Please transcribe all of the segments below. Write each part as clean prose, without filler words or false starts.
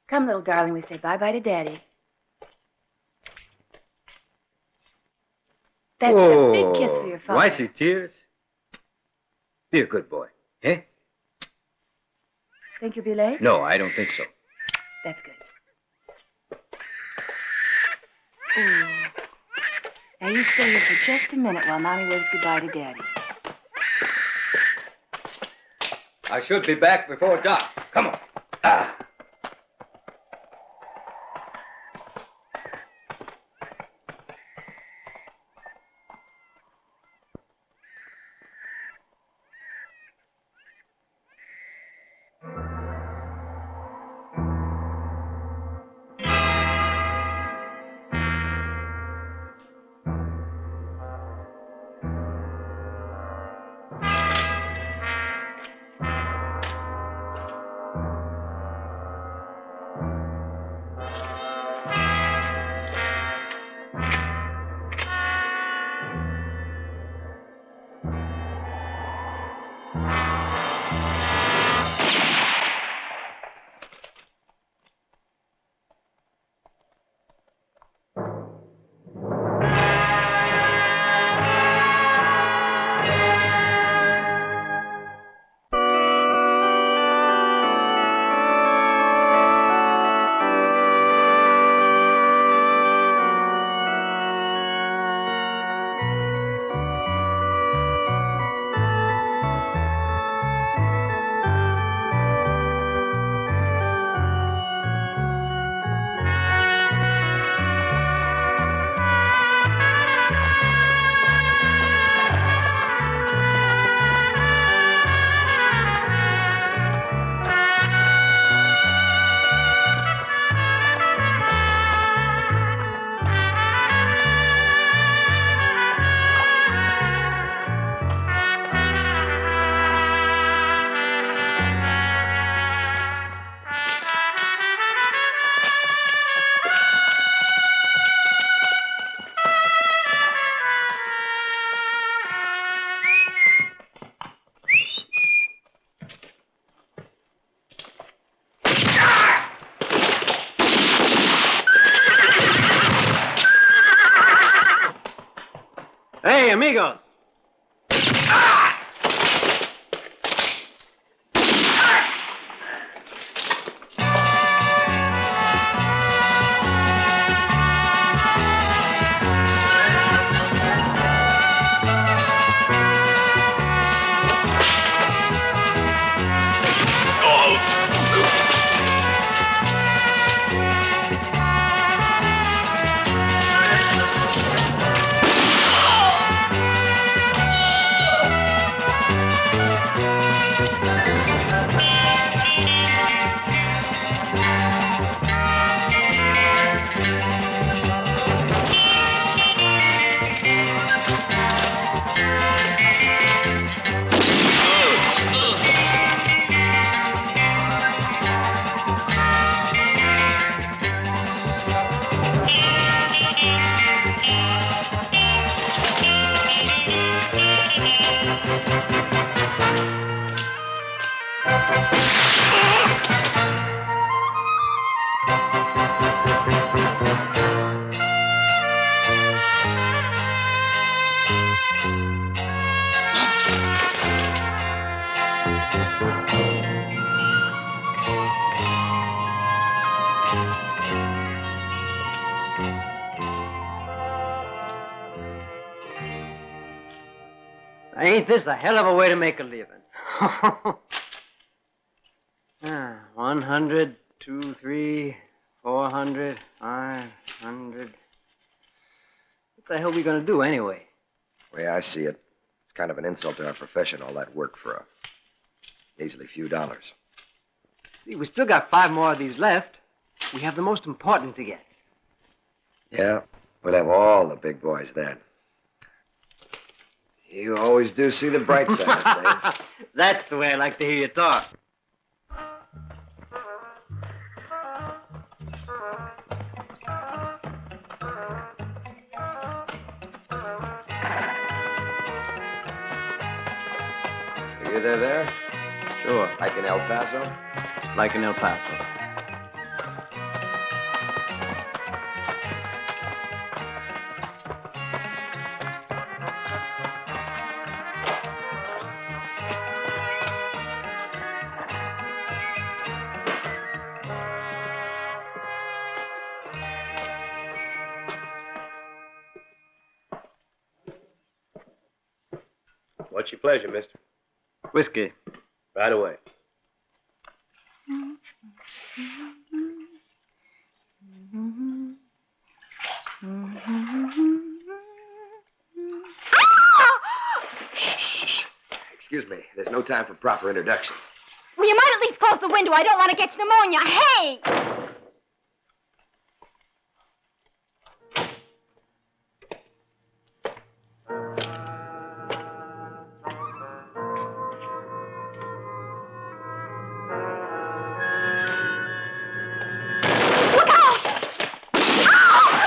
Come, little darling, we say bye-bye to Daddy. That's a big kiss for your father. Do I see tears? Be a good boy, eh? Think you'll be late? No, I don't think so. That's good. Ooh. Now, you stay here for just a minute while Mommy waves goodbye to Daddy. I should be back before dark. Come on. Ah. Hey, amigos. Ain't this a hell of a way to make a living? 100, 2, 3, 400, 500. What the hell are we going to do anyway? The way I see it, it's kind of an insult to our profession, all that work for a measly few dollars. See, we still got 5 more of these left. We have the most important to get. Yeah, we'll have all the big boys then. You always do see the bright side of things. That's the way I like to hear you talk. Say they're there? Sure. Like in El Paso? Like in El Paso. What's your pleasure, mister? Whiskey. Right away. Shh. Excuse me. There's no time for proper introductions. Well, you might at least close the window. I don't want to catch pneumonia. Hey! Look out! Ow!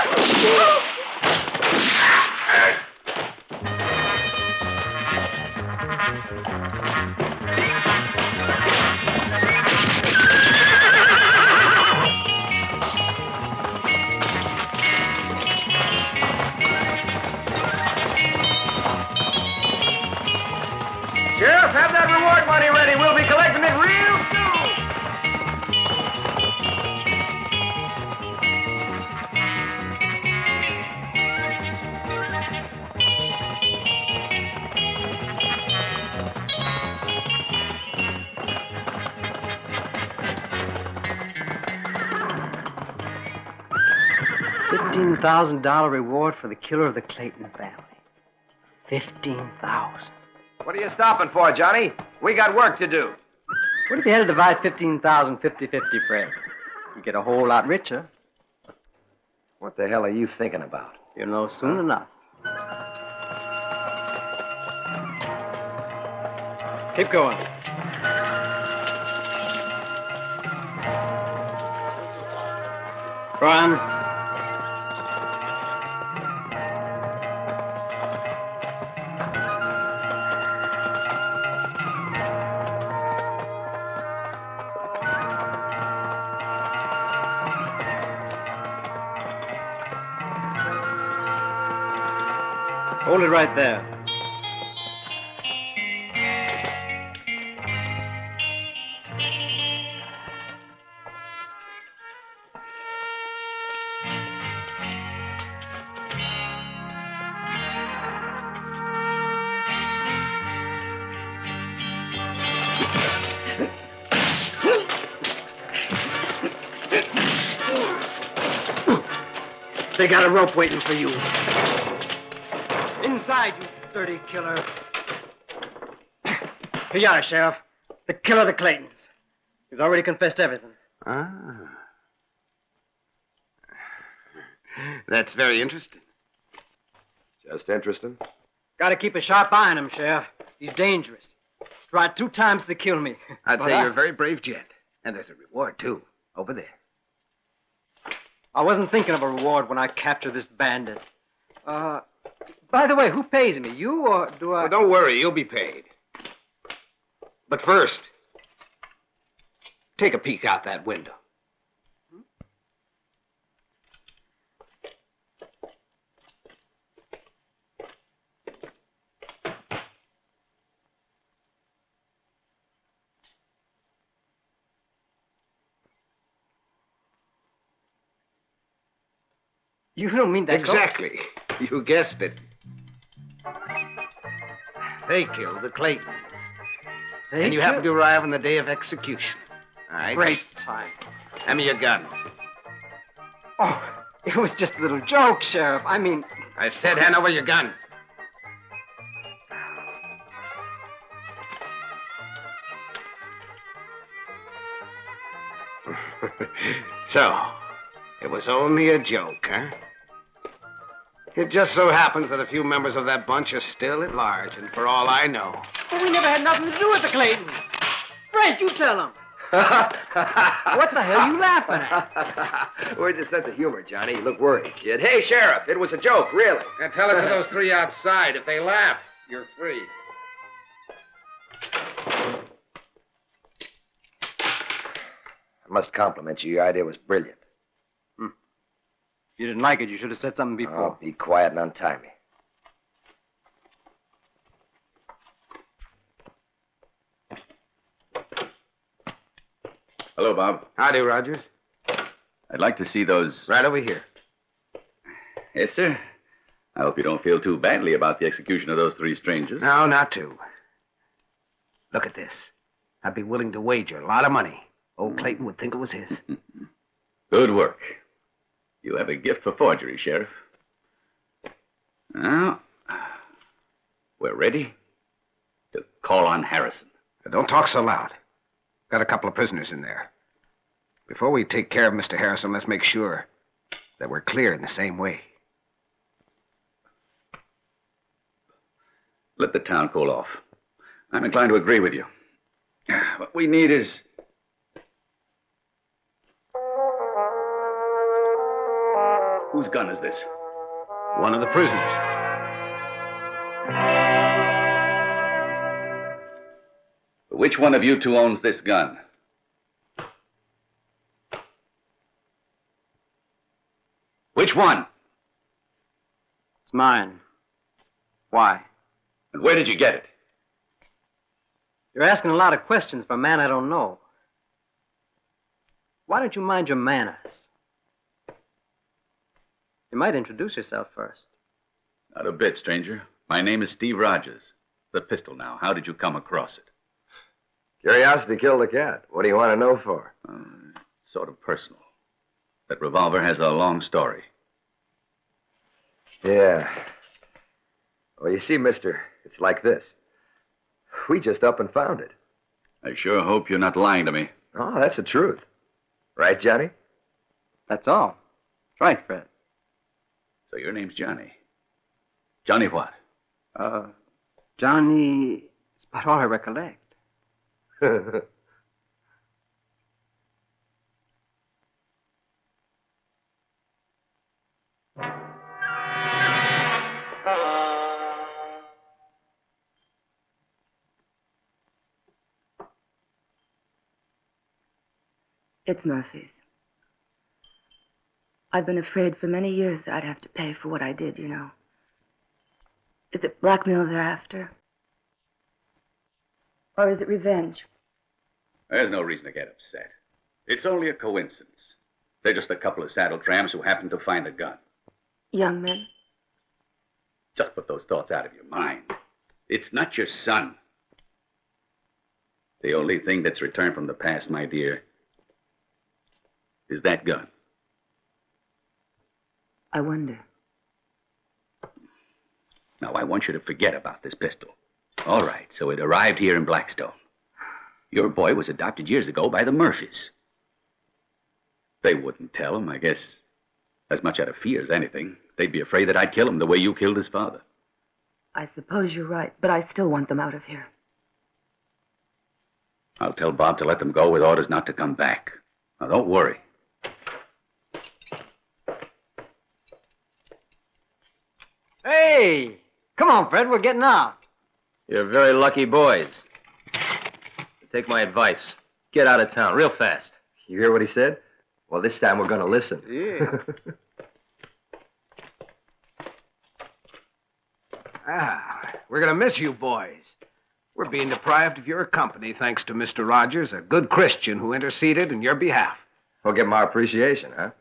$15,000 reward for the killer of the Clayton family. 15,000. What are you stopping for, Johnny? We got work to do. What if you had to divide 15,000 50-50, Fred? You get a whole lot richer. What the hell are you thinking about? You'll know soon enough. Keep going. Run. Hold it right there. They got a rope waiting for you. Inside, you dirty killer. Here you are, Sheriff. The killer of the Claytons. He's already confessed everything. Ah. That's very interesting. Just interesting. Got to keep a sharp eye on him, Sheriff. He's dangerous. Tried 2 times to kill me. I'd But say you're a very brave gent. And there's a reward, too, over there. I wasn't thinking of a reward when I captured this bandit. By the way, who pays me? You or do I... Well, don't worry, you'll be paid. But first, take a peek out that window. You don't mean that... Exactly. You guessed it. They killed the Claytons. And you happen to arrive on the day of execution. All right? Great time. Hand me your gun. Oh, it was just a little joke, Sheriff. I mean... I said hand over your gun. So, it was only a joke, huh? It just so happens that a few members of that bunch are still at large, and for all I know... But we never had nothing to do with the Claytons. Fred, you tell them. What the hell are you laughing at? Where's your sense of humor, Johnny? You look worried, kid. Hey, Sheriff, it was a joke, really. And tell it to those 3 outside. If they laugh, you're free. I must compliment you. Your idea was brilliant. If you didn't like it, you should have said something before. Oh, be quiet and untie me. Hello, Bob. Howdy, Rogers. I'd like to see those. Right over here. Yes, sir. I hope you don't feel too badly about the execution of those three strangers. No, not two. Look at this. I'd be willing to wager a lot of money. Old Clayton would think it was his. Good work. You have a gift for forgery, Sheriff. Now, we're ready to call on Harrison. Now, don't talk so loud. Got a couple of prisoners in there. Before we take care of Mr. Harrison, let's make sure that we're clear in the same way. Let the town cool off. I'm inclined to agree with you. What we need is... Whose gun is this? One of the prisoners. Which one of you two owns this gun? Which one? It's mine. Why? And where did you get it? You're asking a lot of questions for a man I don't know. Why don't you mind your manners? You might introduce yourself first. Not a bit, stranger. My name is Steve Rogers. The pistol now. How did you come across it? Curiosity killed the cat. What do you want to know for? Sort of personal. That revolver has a long story. Yeah. Well, you see, mister, it's like this. We just up and found it. I sure hope you're not lying to me. Oh, that's the truth. Right, Johnny? That's all. That's right, Fred. So your name's Johnny. Johnny what? Johnny... It's about all I recollect. It's Murphy's. I've been afraid for many years that I'd have to pay for what I did, you know. Is it blackmail they're after? Or is it revenge? There's no reason to get upset. It's only a coincidence. They're just a couple of saddle tramps who happened to find a gun. Young men? Just put those thoughts out of your mind. It's not your son. The only thing that's returned from the past, my dear, is that gun. I wonder. Now, I want you to forget about this pistol. All right, so it arrived here in Blackstone. Your boy was adopted years ago by the Murphys. They wouldn't tell him, I guess, as much out of fear as anything. They'd be afraid that I'd kill him the way you killed his father. I suppose you're right, but I still want them out of here. I'll tell Bob to let them go with orders not to come back. Now, don't worry. Hey! Come on, Fred, we're getting out. You're very lucky boys. Take my advice. Get out of town real fast. You hear what he said? Well, this time we're going to listen. Yeah. We're going to miss you boys. We're being deprived of your company thanks to Mr. Rogers, a good Christian who interceded in your behalf. We'll give him our appreciation, huh?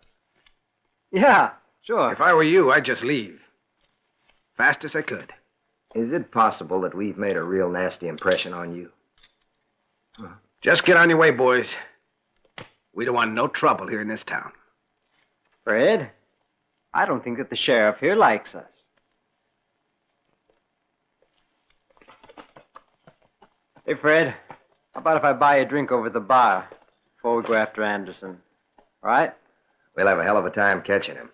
Yeah, sure. If I were you, I'd just leave. Fast as I could. Is it possible that we've made a real nasty impression on you? Just get on your way, boys. We don't want no trouble here in this town. Fred, I don't think that the sheriff here likes us. Hey, Fred, how about if I buy you a drink over at the bar before we go after Anderson? All right? We'll have a hell of a time catching him.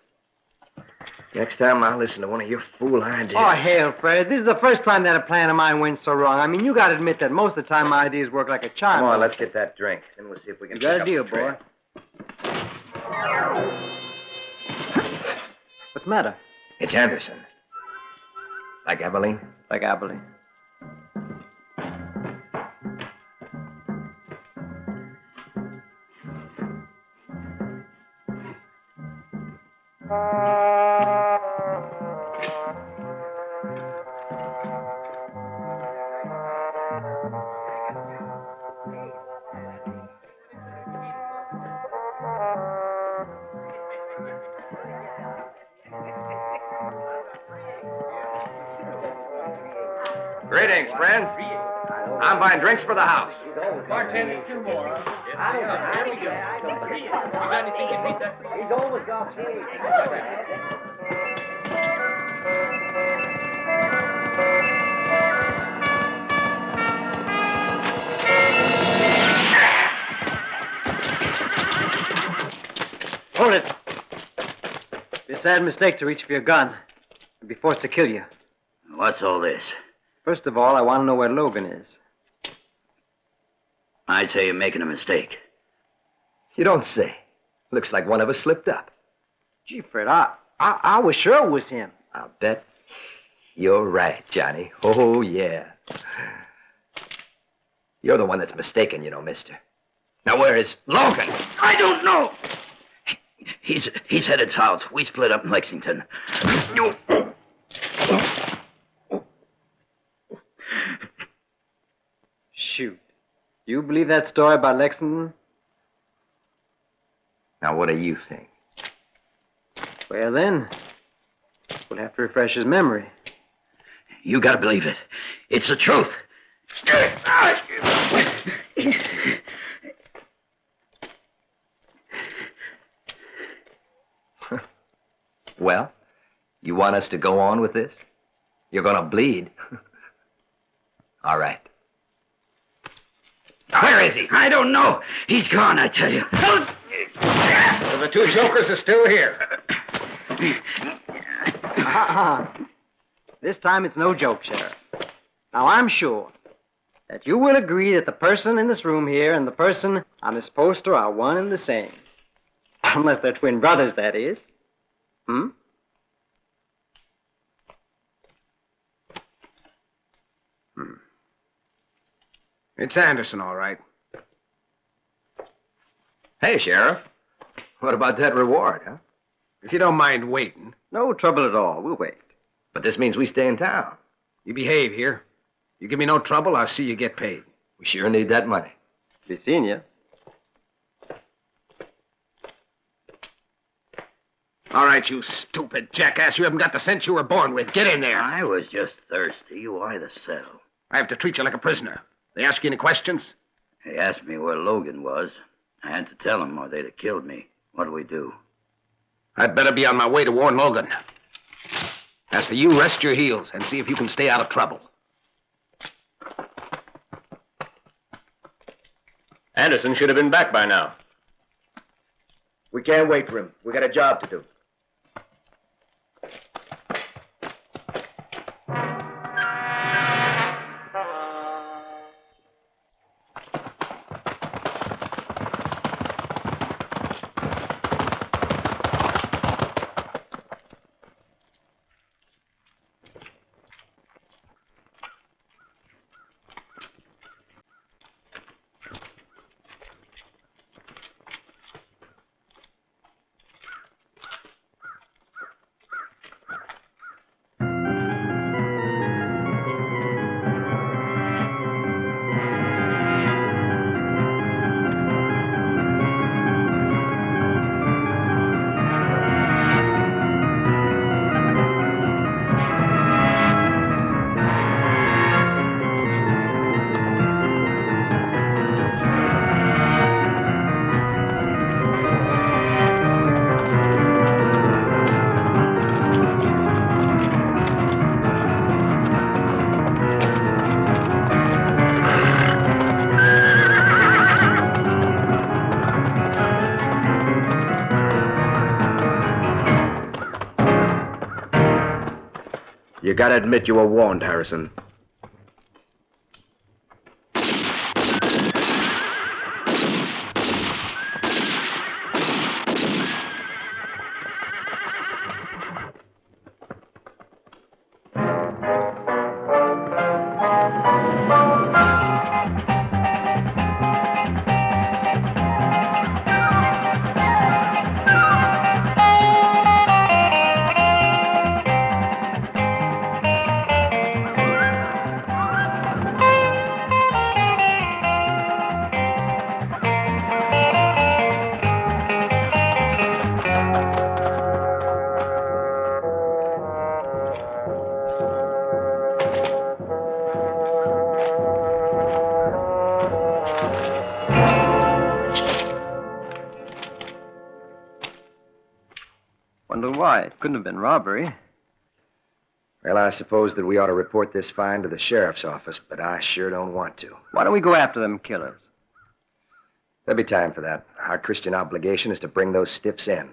Next time, I'll listen to one of your fool ideas. Oh, hell, Fred. This is the first time that a plan of mine went so wrong. I mean, you got to admit that most of the time my ideas work like a charm. Come on, let's get that drink. Then we'll see if we can You got pick a up deal, the trail. boy. What's the matter? It's Anderson. Like Abilene? Like Abilene. Greetings, friends. I'm buying drinks for the house. Bartender, 2 more. Here we go. You got anything to beat that? He's always got Hold it. It's a sad mistake to reach for your gun and be forced to kill you. What's all this? First of all, I want to know where Logan is. I'd say you're making a mistake. You don't say. Looks like one of us slipped up. Gee, Fred, I was sure it was him. I'll bet you're right, Johnny. Oh, yeah. You're the one that's mistaken, you know, mister. Now, where is Logan? I don't know. He's headed south. We split up in Lexington. Shoot. You believe that story about Lexington? Now, what do you think? Well, then, we'll have to refresh his memory. You gotta believe it. It's the truth. Well, you want us to go on with this? You're gonna bleed. All right. Where is he? I don't know. He's gone, I tell you. Well, the 2 jokers are still here. This time it's no joke, Sheriff. Now, I'm sure that you will agree that the person in this room here and the person on this poster are one and the same. Unless they're twin brothers, that is. Hmm? It's Anderson, all right. Hey, Sheriff. What about that reward, huh? If you don't mind waiting, No trouble at all. We'll wait. But this means we stay in town. you behave here. You give me no trouble, I'll see you get paid. We sure need that money. Be seeing you. All right, you stupid jackass. You haven't got the sense you were born with. Get in there. I was just thirsty. Why the settle? I have to treat you like a prisoner. They ask you any questions? He asked me where Logan was. I had to tell him or they'd have killed me. What do we do? I'd better be on my way to warn Logan. As for you, rest your heels and see if you can stay out of trouble. Anderson should have been back by now. We can't wait for him. We got a job to do. You gotta admit you were warned, Harrison. Wonder why. It couldn't have been robbery. Well, I suppose that we ought to report this find to the sheriff's office, but I sure don't want to. Why don't we go after them killers? There'll be time for that. Our Christian obligation is to bring those stiffs in.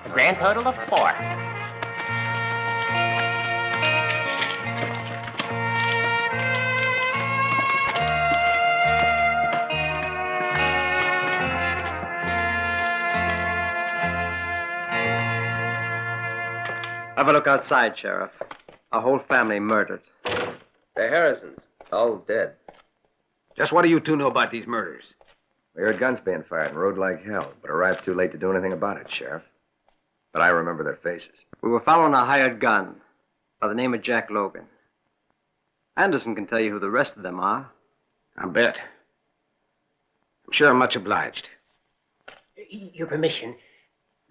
A grand total of 4. Have a look outside, Sheriff. A whole family murdered. The Harrisons, all dead. Just what do you two know about these murders? We heard guns being fired and rode like hell, but arrived too late to do anything about it, Sheriff. But I remember their faces. We were following a hired gun by the name of Jack Logan. Anderson can tell you who the rest of them are. I bet. I'm sure I'm much obliged. Your permission.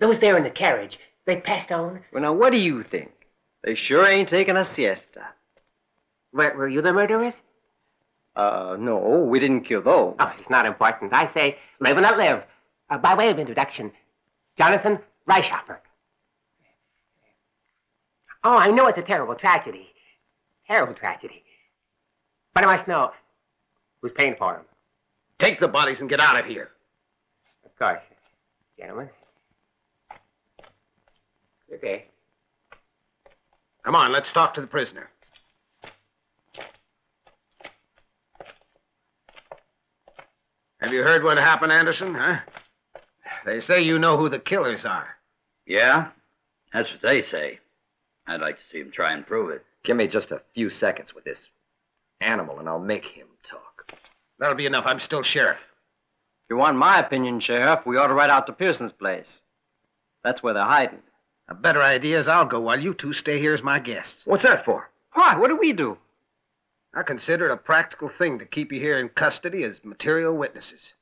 Those there in the carriage, they passed on? Well, now, what do you think? They sure ain't taking a siesta. Were you the murderers? No, we didn't kill those. Oh, it's not important. I say, live and let live. By way of introduction, Jonathan Reichhoffer. Oh, I know it's a terrible tragedy. Terrible tragedy. But I must know who's paying for them. Take the bodies and get out of here. Of course, gentlemen. Okay. Come on, let's talk to the prisoner. Have you heard what happened, Anderson, huh? They say you know who the killers are. Yeah? That's what they say. I'd like to see him try and prove it. Give me just a few seconds with this animal, and I'll make him talk. That'll be enough. I'm still sheriff. If you want my opinion, Sheriff, we ought to ride out to Pearson's place. That's where they're hiding. A better idea is I'll go while you two stay here as my guests. What's that for? Why? What do we do? I consider it a practical thing to keep you here in custody as material witnesses.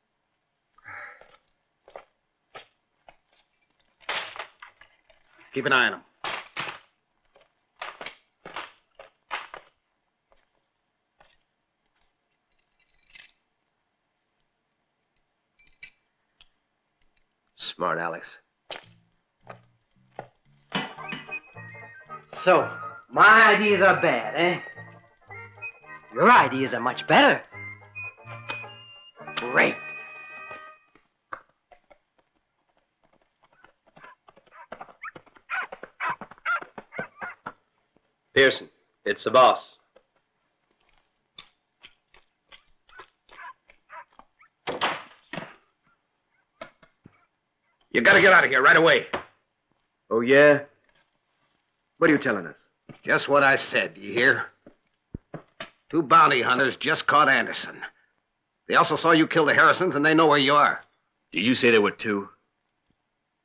Keep an eye on them. Smart, Alex. So, my ideas are bad, eh? Your ideas are much better. Great. Pearson, it's the boss. You gotta get out of here right away. Oh, yeah? What are you telling us? Just what I said, do you hear? 2 bounty hunters just caught Anderson. They also saw you kill the Harrisons, and they know where you are. Did you say there were 2?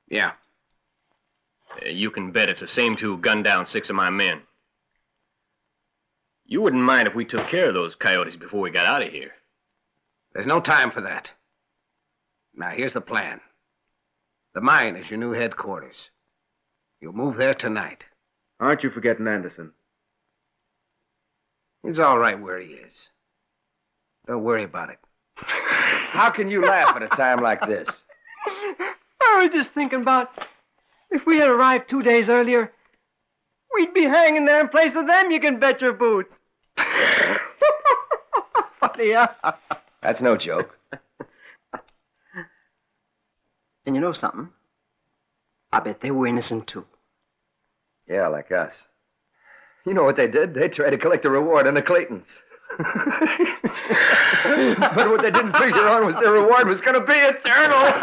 Yeah. You can bet it's the same 2 who gunned down 6 of my men. You wouldn't mind if we took care of those coyotes before we got out of here. There's no time for that. Now, here's the plan. The mine is your new headquarters. You'll move there tonight. Aren't you forgetting Anderson? He's all right where he is. Don't worry about it. How can you laugh at a time like this? I was just thinking about if we had arrived 2 days earlier, we'd be hanging there in place of them, you can bet your boots. Funny, huh? That's no joke. And you know something? I bet they were innocent, too. Yeah, like us. You know what they did? They tried to collect a reward on the Claytons. But what they didn't figure on was their reward was going to be eternal.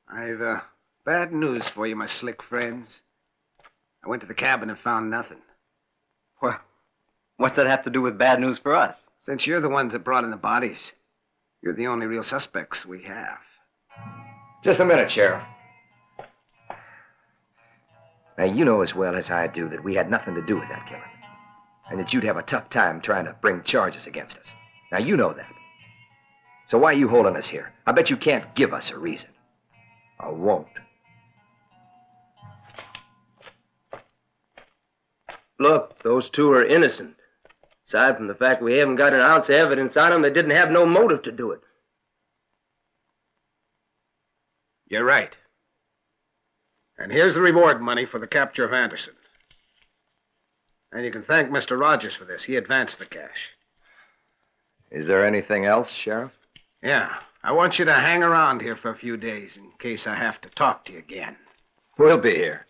I've bad news for you, my slick friends. I went to the cabin and found nothing. Well, what's that have to do with bad news for us? Since you're the ones that brought in the bodies, you're the only real suspects we have. Just a minute, Sheriff. Now, you know as well as I do that we had nothing to do with that killing. And that you'd have a tough time trying to bring charges against us. Now, you know that. So why are you holding us here? I bet you can't give us a reason. Or won't. Look, those two are innocent. Aside from the fact we haven't got an ounce of evidence on them, they didn't have no motive to do it. You're right. And here's the reward money for the capture of Anderson. And you can thank Mr. Rogers for this. He advanced the cash. Is there anything else, Sheriff? Yeah. I want you to hang around here for a few days in case I have to talk to you again. We'll be here.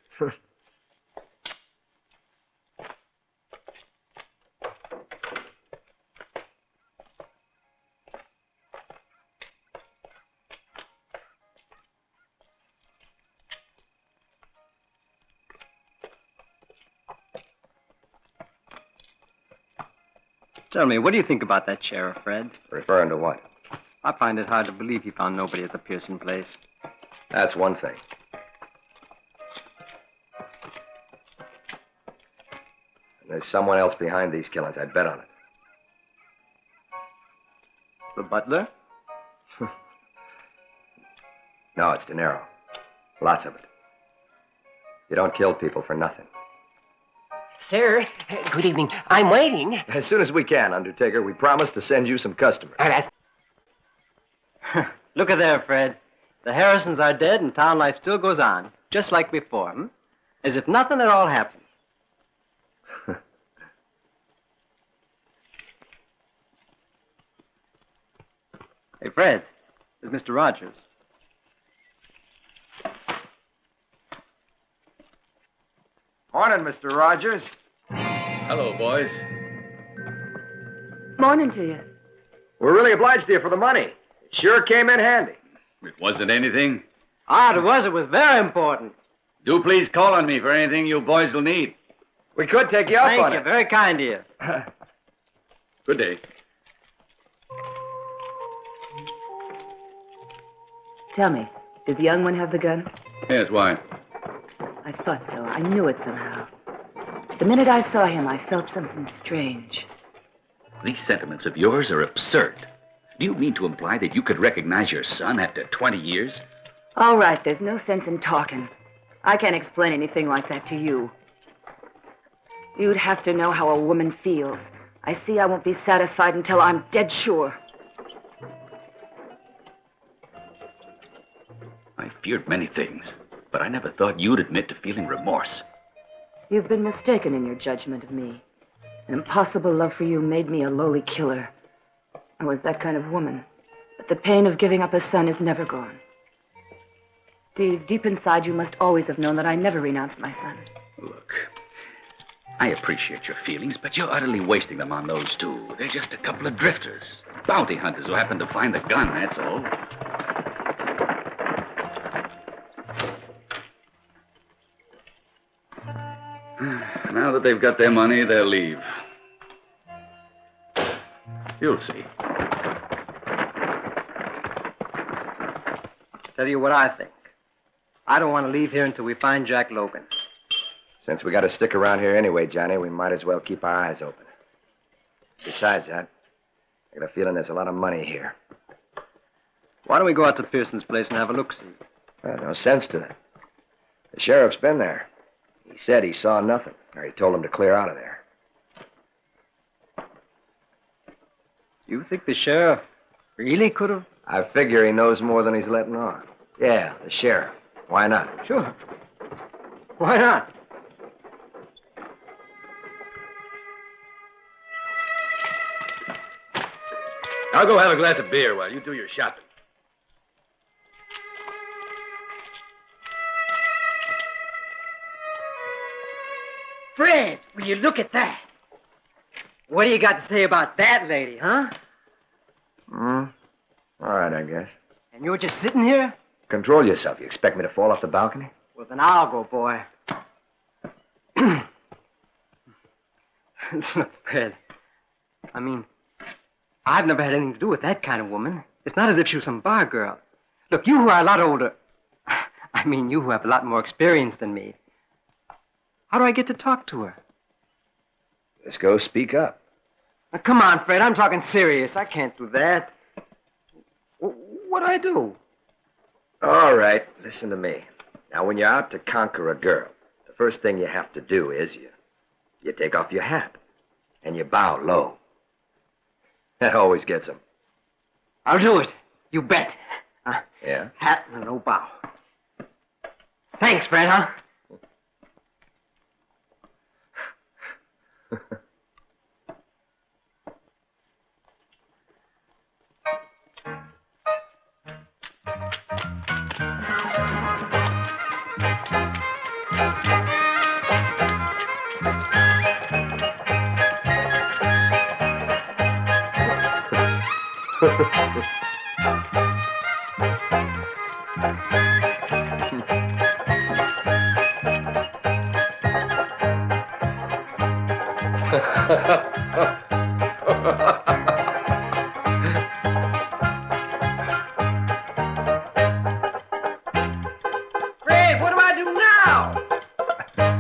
Tell me, what do you think about that sheriff, Fred? Referring to what? I find it hard to believe he found nobody at the Pearson place. That's one thing. And there's someone else behind these killings. I'd bet on it. The butler? No, it's De Niro. Lots of it. You don't kill people for nothing. Sir, good evening. I'm waiting. As soon as we can, Undertaker, we promise to send you some customers. Look at there, Fred. The Harrisons are dead and town life still goes on, just like before, hmm? As if nothing at all happened. Hey, Fred, there's Mr. Rogers. Morning, Mr. Rogers. Hello, boys. Morning to you. We're really obliged to you for the money. It sure came in handy. It wasn't anything. Ah, it was very important. Do please call on me for anything you boys will need. We could take you up Thank on you, it. very kind of you. Good day. Tell me, did the young one have the gun? Yes, why? I thought so. I knew it somehow. The minute I saw him, I felt something strange. These sentiments of yours are absurd. Do you mean to imply that you could recognize your son after 20 years? All right, there's no sense in talking. I can't explain anything like that to you. You'd have to know how a woman feels. I see I won't be satisfied until I'm dead sure. I feared many things, but I never thought you'd admit to feeling remorse. You've been mistaken in your judgment of me. An impossible love for you made me a lowly killer. I was that kind of woman. But the pain of giving up a son is never gone. Steve, deep inside you must always have known that I never renounced my son. Look, I appreciate your feelings, but you're utterly wasting them on those two. They're just a couple of drifters. Bounty hunters who happen to find the gun, that's all. Now that they've got their money, they'll leave. You'll see. Tell you what I think. I don't want to leave here until we find Jack Logan. Since we got to stick around here anyway, Johnny, we might as well keep our eyes open. Besides that, I got a feeling there's a lot of money here. Why don't we go out to Pearson's place and have a look-see? Well, no sense to it. The sheriff's been there. He said he saw nothing, or he told him to clear out of there. You think the sheriff really could have? I figure he knows more than he's letting on. Yeah, the sheriff. Why not? Sure. Why not? I'll go have a glass of beer while you do your shopping. Fred, will you look at that? What do you got to say about that lady, huh? All right, I guess. And you're just sitting here? Control yourself. You expect me to fall off the balcony? Well, then I'll go, boy. Look, Fred. I mean, I've never had anything to do with that kind of woman. It's not as if she was some bar girl. Look, you who are a lot older. I mean, you who have a lot more experience than me. How do I get to talk to her? Just go speak up. Now, come on, Fred. I'm talking serious. I can't do that. What do I do? All right, listen to me. Now, when you're out to conquer a girl, the first thing you have to do is you take off your hat and you bow low. That always gets them. I'll do it. You bet. Yeah? Hat and no bow. Thanks, Fred, huh? Fred, what do I do now?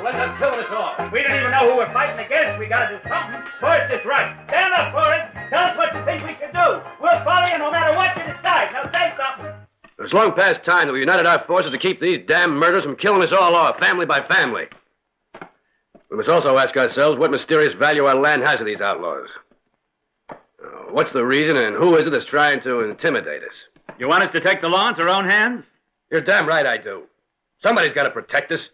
Let them kill us all. We don't even know who we're fighting against. We gotta do something. Forrest is right. Stand up, Forrest. Tell us what you think we should do. We'll follow you no matter what you decide. Now say something. It's long past time that we united our forces to keep these damn murders from killing us all off, family by family. We must also ask ourselves what mysterious value our land has to these outlaws. What's the reason and who is it that's trying to intimidate us? You want us to take the law into our own hands? You're damn right I do. Somebody's got to protect us.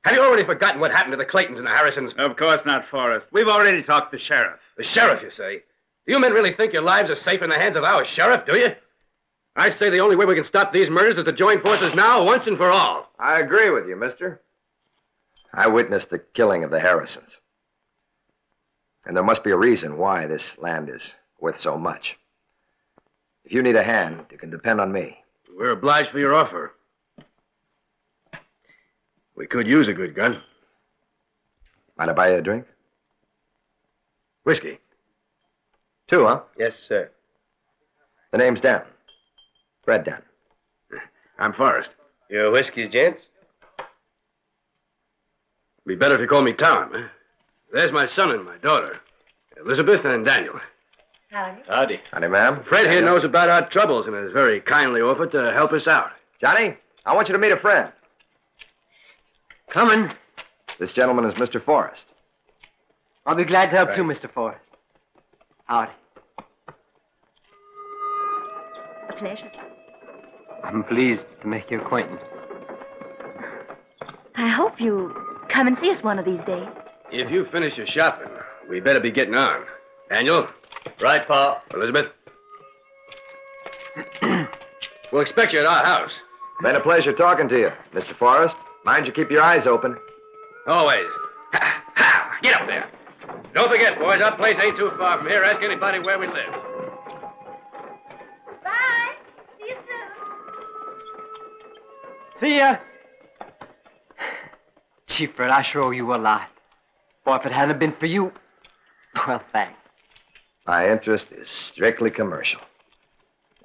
Have you already forgotten what happened to the Claytons and the Harrisons? Of course not, Forrest. We've already talked to the sheriff. The sheriff, you say? Do you men really think your lives are safe in the hands of our sheriff, do you? I say the only way we can stop these murders is to join forces now, once and for all. I agree with you, mister. I witnessed the killing of the Harrisons. And there must be a reason why this land is worth so much. If you need a hand, you can depend on me. We're obliged for your offer. We could use a good gun. Mind I buy you a drink? Whiskey. 2, huh? Yes, sir. The name's Dan. Fred Dan. I'm Forrest. Your whiskeys, gents? Be better if you call me Tom. There's my son and my daughter, Elizabeth and Daniel. Howdy. Howdy, ma'am. Fred here knows about our troubles and has very kindly offered to help us out. Johnny, I want you to meet a friend. Coming. This gentleman is Mr. Forrest. I'll be glad to help Right. too, Mr. Forrest. Howdy. A pleasure. I'm pleased to make your acquaintance. I hope you come and see us one of these days. If you finish your shopping, we better be getting on. Daniel? Right, Pa. Elizabeth? We'll expect you at our house. Been a pleasure talking to you, Mr. Forrest. Mind you keep your eyes open. Always. Ha, ha, get up there. Don't forget, boys, our place ain't too far from here. Ask anybody where we live. Bye. See you soon. See ya. Gee, Fred, I sure owe you a lot. Boy, if it hadn't been for you, well, thanks. My interest is strictly commercial.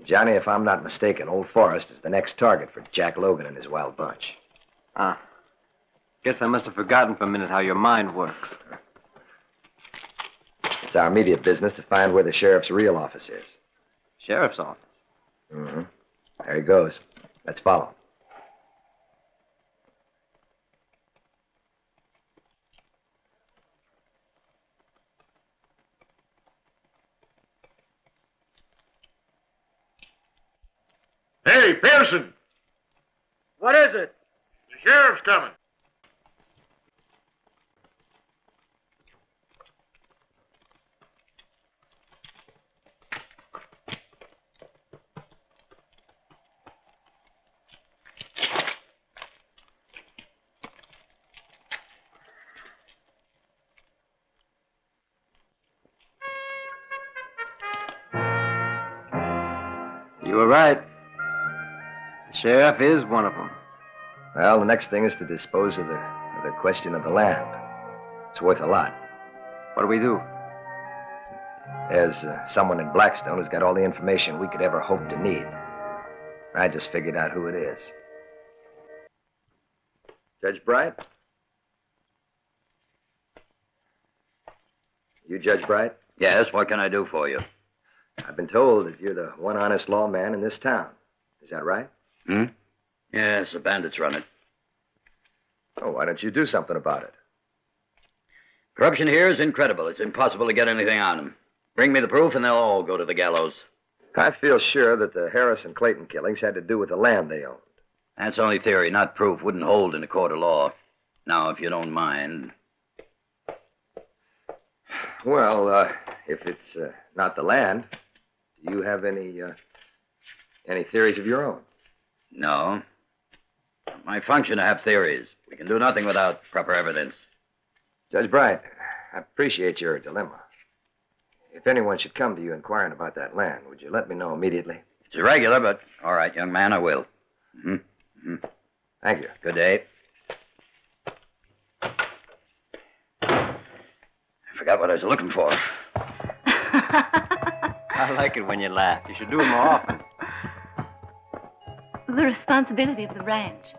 Johnny, if I'm not mistaken, old Forrest is the next target for Jack Logan and his wild bunch. Guess I must have forgotten for a minute how your mind works. It's our immediate business to find where the sheriff's real office is. Sheriff's office. Mm-hmm. There he goes. Let's follow. Hey, Pearson! What is it? The sheriff's coming. You were right. The sheriff is one of them. Well, the next thing is to dispose of the question of the land. It's worth a lot. What do we do? There's someone in Blackstone who's got all the information we could ever hope to need. I just figured out who it is. Judge Bright? You Judge Bright? Yes, what can I do for you? I've been told that you're the one honest lawman in this town. Is that right? Yes, the bandits run it. Oh, why don't you do something about it? Corruption here is incredible. It's impossible to get anything on them. Bring me the proof and they'll all go to the gallows. I feel sure that the Harris and Clayton killings had to do with the land they owned. That's only theory, not proof. Wouldn't hold in a court of law. Now, if you don't mind. Well, if it's not the land, do you have any theories of your own? No. My function to have theories. We can do nothing without proper evidence. Judge Bright, I appreciate your dilemma. If anyone should come to you inquiring about that land, would you let me know immediately? It's irregular, but all right, young man, I will. Thank you. Good day. I forgot what I was looking for. I like it when you laugh. You should do it more often. The responsibility of the ranch.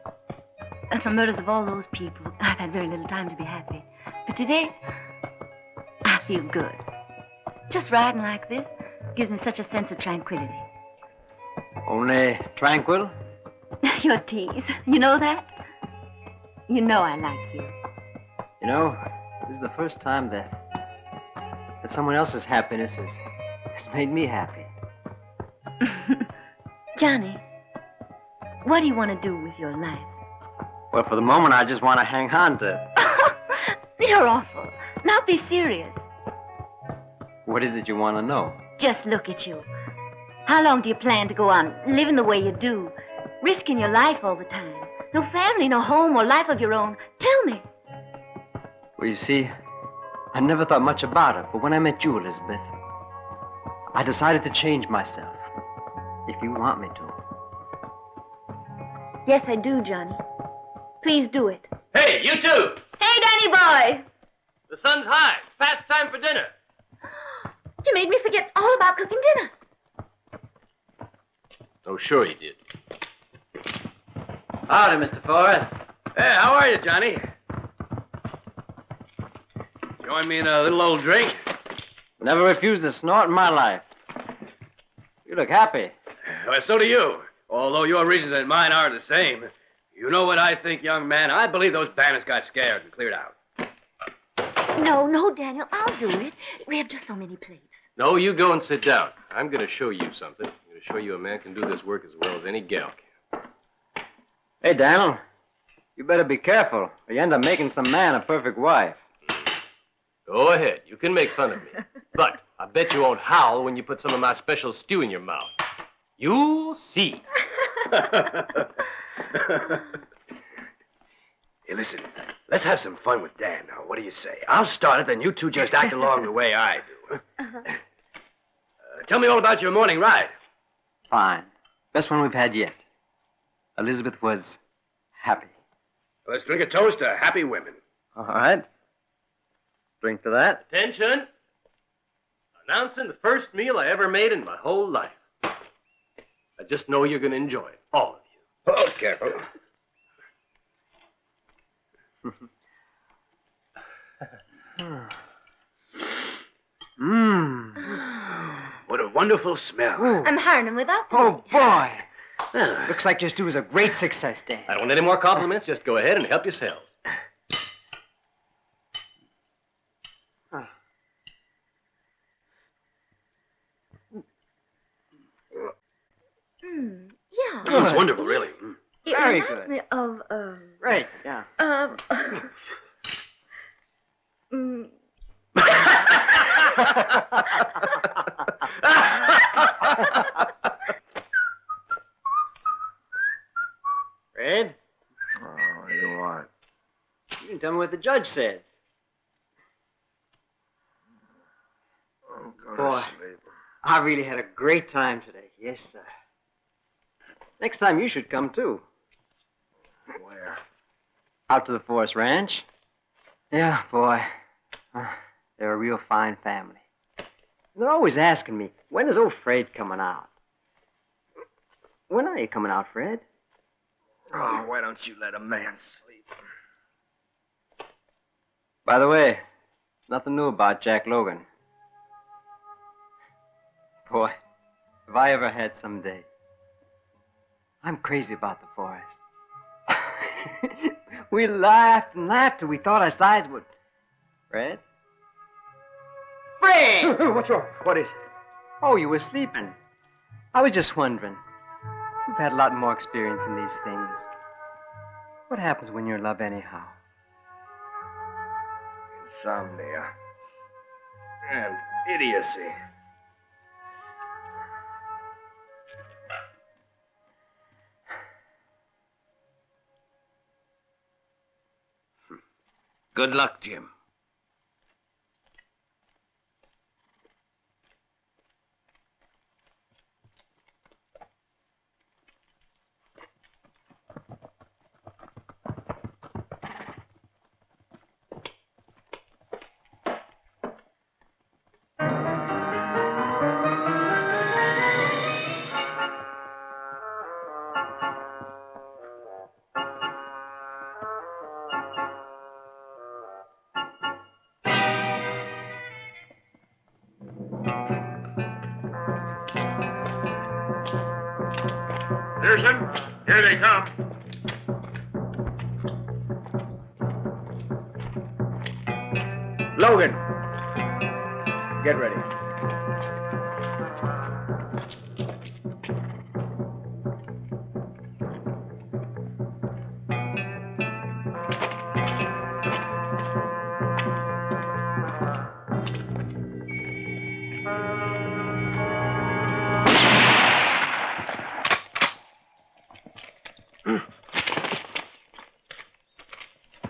And the murders of all those people. I've had very little time to be happy. But today, I feel good. Just riding like this gives me such a sense of tranquility. Only tranquil? You're a tease. You know that? You know I like you. You know, this is the first time that someone else's happiness has made me happy. Johnny, what do you want to do with your life? Well, for the moment, I just want to hang on to it. You're awful. Now be serious. What is it you want to know? Just look at you. How long do you plan to go on living the way you do? Risking your life all the time. No family, no home or life of your own. Tell me. Well, you see, I never thought much about it, but when I met you, Elizabeth, I decided to change myself. If you want me to. Yes, I do, Johnny. Please do it. Hey, you two! Hey, Danny boy! The sun's high. It's past time for dinner. You made me forget all about cooking dinner. Oh, sure you did. Howdy, Mr. Forrest. Hey, how are you, Johnny? Join me in a little old drink? Never refused a snort in my life. You look happy. Well, so do you. Although your reasons and mine are the same. You know what I think, young man? I believe those bandits got scared and cleared out. No, Daniel, I'll do it. We have just so many plates. No, you go and sit down. I'm going to show you something. I'm going to show you a man can do this work as well as any gal can. Hey, Daniel, you better be careful, or you end up making some man a perfect wife. Go ahead. You can make fun of me. But I bet you won't howl when you put some of my special stew in your mouth. You'll see. Hey, listen, let's have some fun with Dan now. What do you say? I'll start it, then you two just act along the way I do. Tell me all about your morning ride. Fine. Best one we've had yet. Elizabeth was happy. Let's drink a toast to happy women. All right. Drink to that. Attention. Announcing the first meal I ever made in my whole life. I just know you're going to enjoy it, all of you. Oh, careful. What a wonderful smell. I'm hiring him without pay. Oh, boy. Looks like your stew was a great success, Dan. I don't want any more compliments. Just go ahead and help yourselves. Yeah. Oh, it's wonderful, really. It Very reminds good. me of, Great, yeah. mm, Fred, Oh, you want? you didn't tell me what the judge said. Oh, go Boy. to sleep. I really had a great time today. Yes, sir. Next time you should come, too. Where? Out to the Forest Ranch. Yeah, boy. They're a real fine family. They're always asking me, when is old Fred coming out? When are you coming out, Fred? Oh, why don't you let a man sleep? By the way, nothing new about Jack Logan. Boy, if I ever had someday. I'm crazy about the forests. We laughed and laughed till we thought our sides would. Fred? Fred! What's wrong? What is it? Oh, you were sleeping. I was just wondering. You've had a lot more experience in these things. What happens when you're in love anyhow? Insomnia. And idiocy. Good luck, Jim. Pearson, here they come. Logan! Get ready.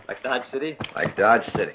Like Dodge City? Like Dodge City.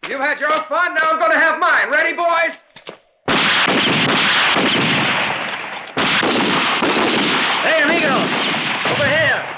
You've had your fun, now I'm going to have mine. Ready, boys? Hey, amigo! Over here!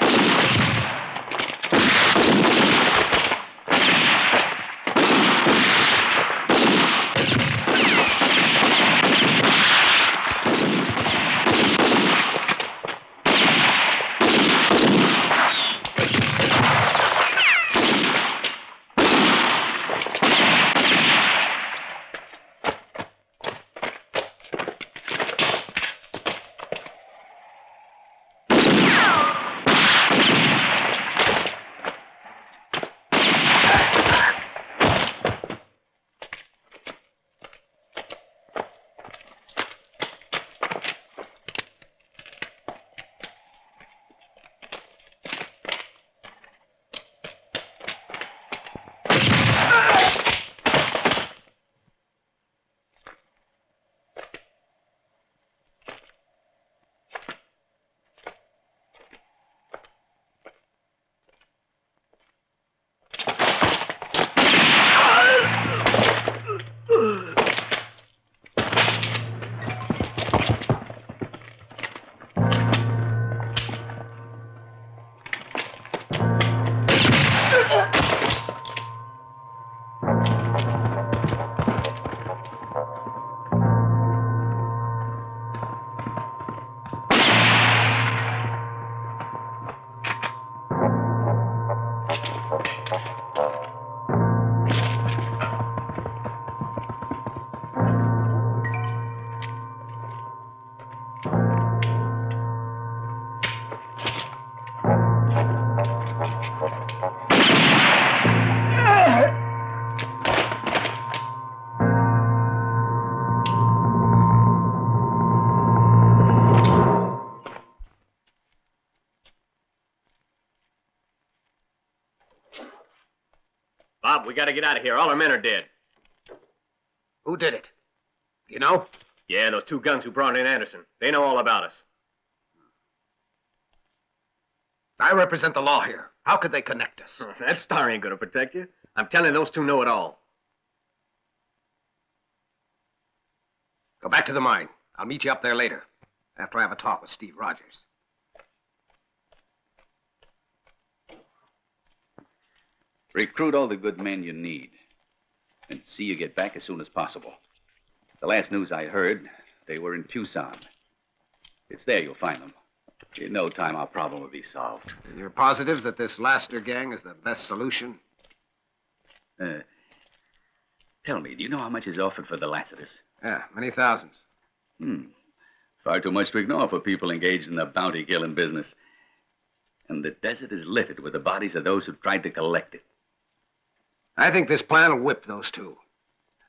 We gotta get out of here. All our men are dead. Who did it? You know? Yeah, those two guns who brought in Anderson. They know all about us. I represent the law here. How could they connect us? That star ain't gonna protect you. I'm telling you, those two know it all. Go back to the mine. I'll meet you up there later, after I have a talk with Steve Rogers. Recruit all the good men you need, and see you get back as soon as possible. The last news I heard, they were in Tucson. It's there you'll find them. In no time, our problem will be solved. You're positive that this Laster gang is the best solution? Tell me, do you know how much is offered for the Lassiters? Yeah, many thousands. Far too much to ignore for people engaged in the bounty-killing business. And the desert is littered with the bodies of those who tried to collect it. I think this plan will whip those two.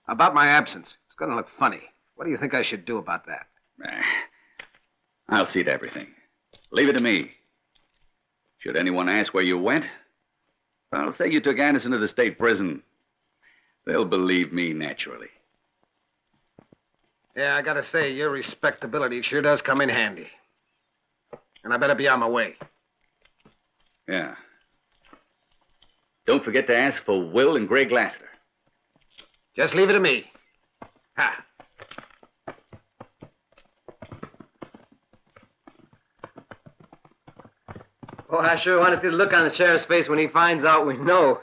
About my absence, it's going to look funny. What do you think I should do about that? I'll see to everything. Leave it to me. Should anyone ask where you went, I'll say you took Anderson to the state prison. They'll believe me naturally. Yeah, I gotta say, your respectability sure does come in handy. And I better be on my way. Yeah. Don't forget to ask for Will and Greg Lassiter. Just leave it to me. Ha! Boy, I sure want to see the look on the sheriff's face when he finds out we know.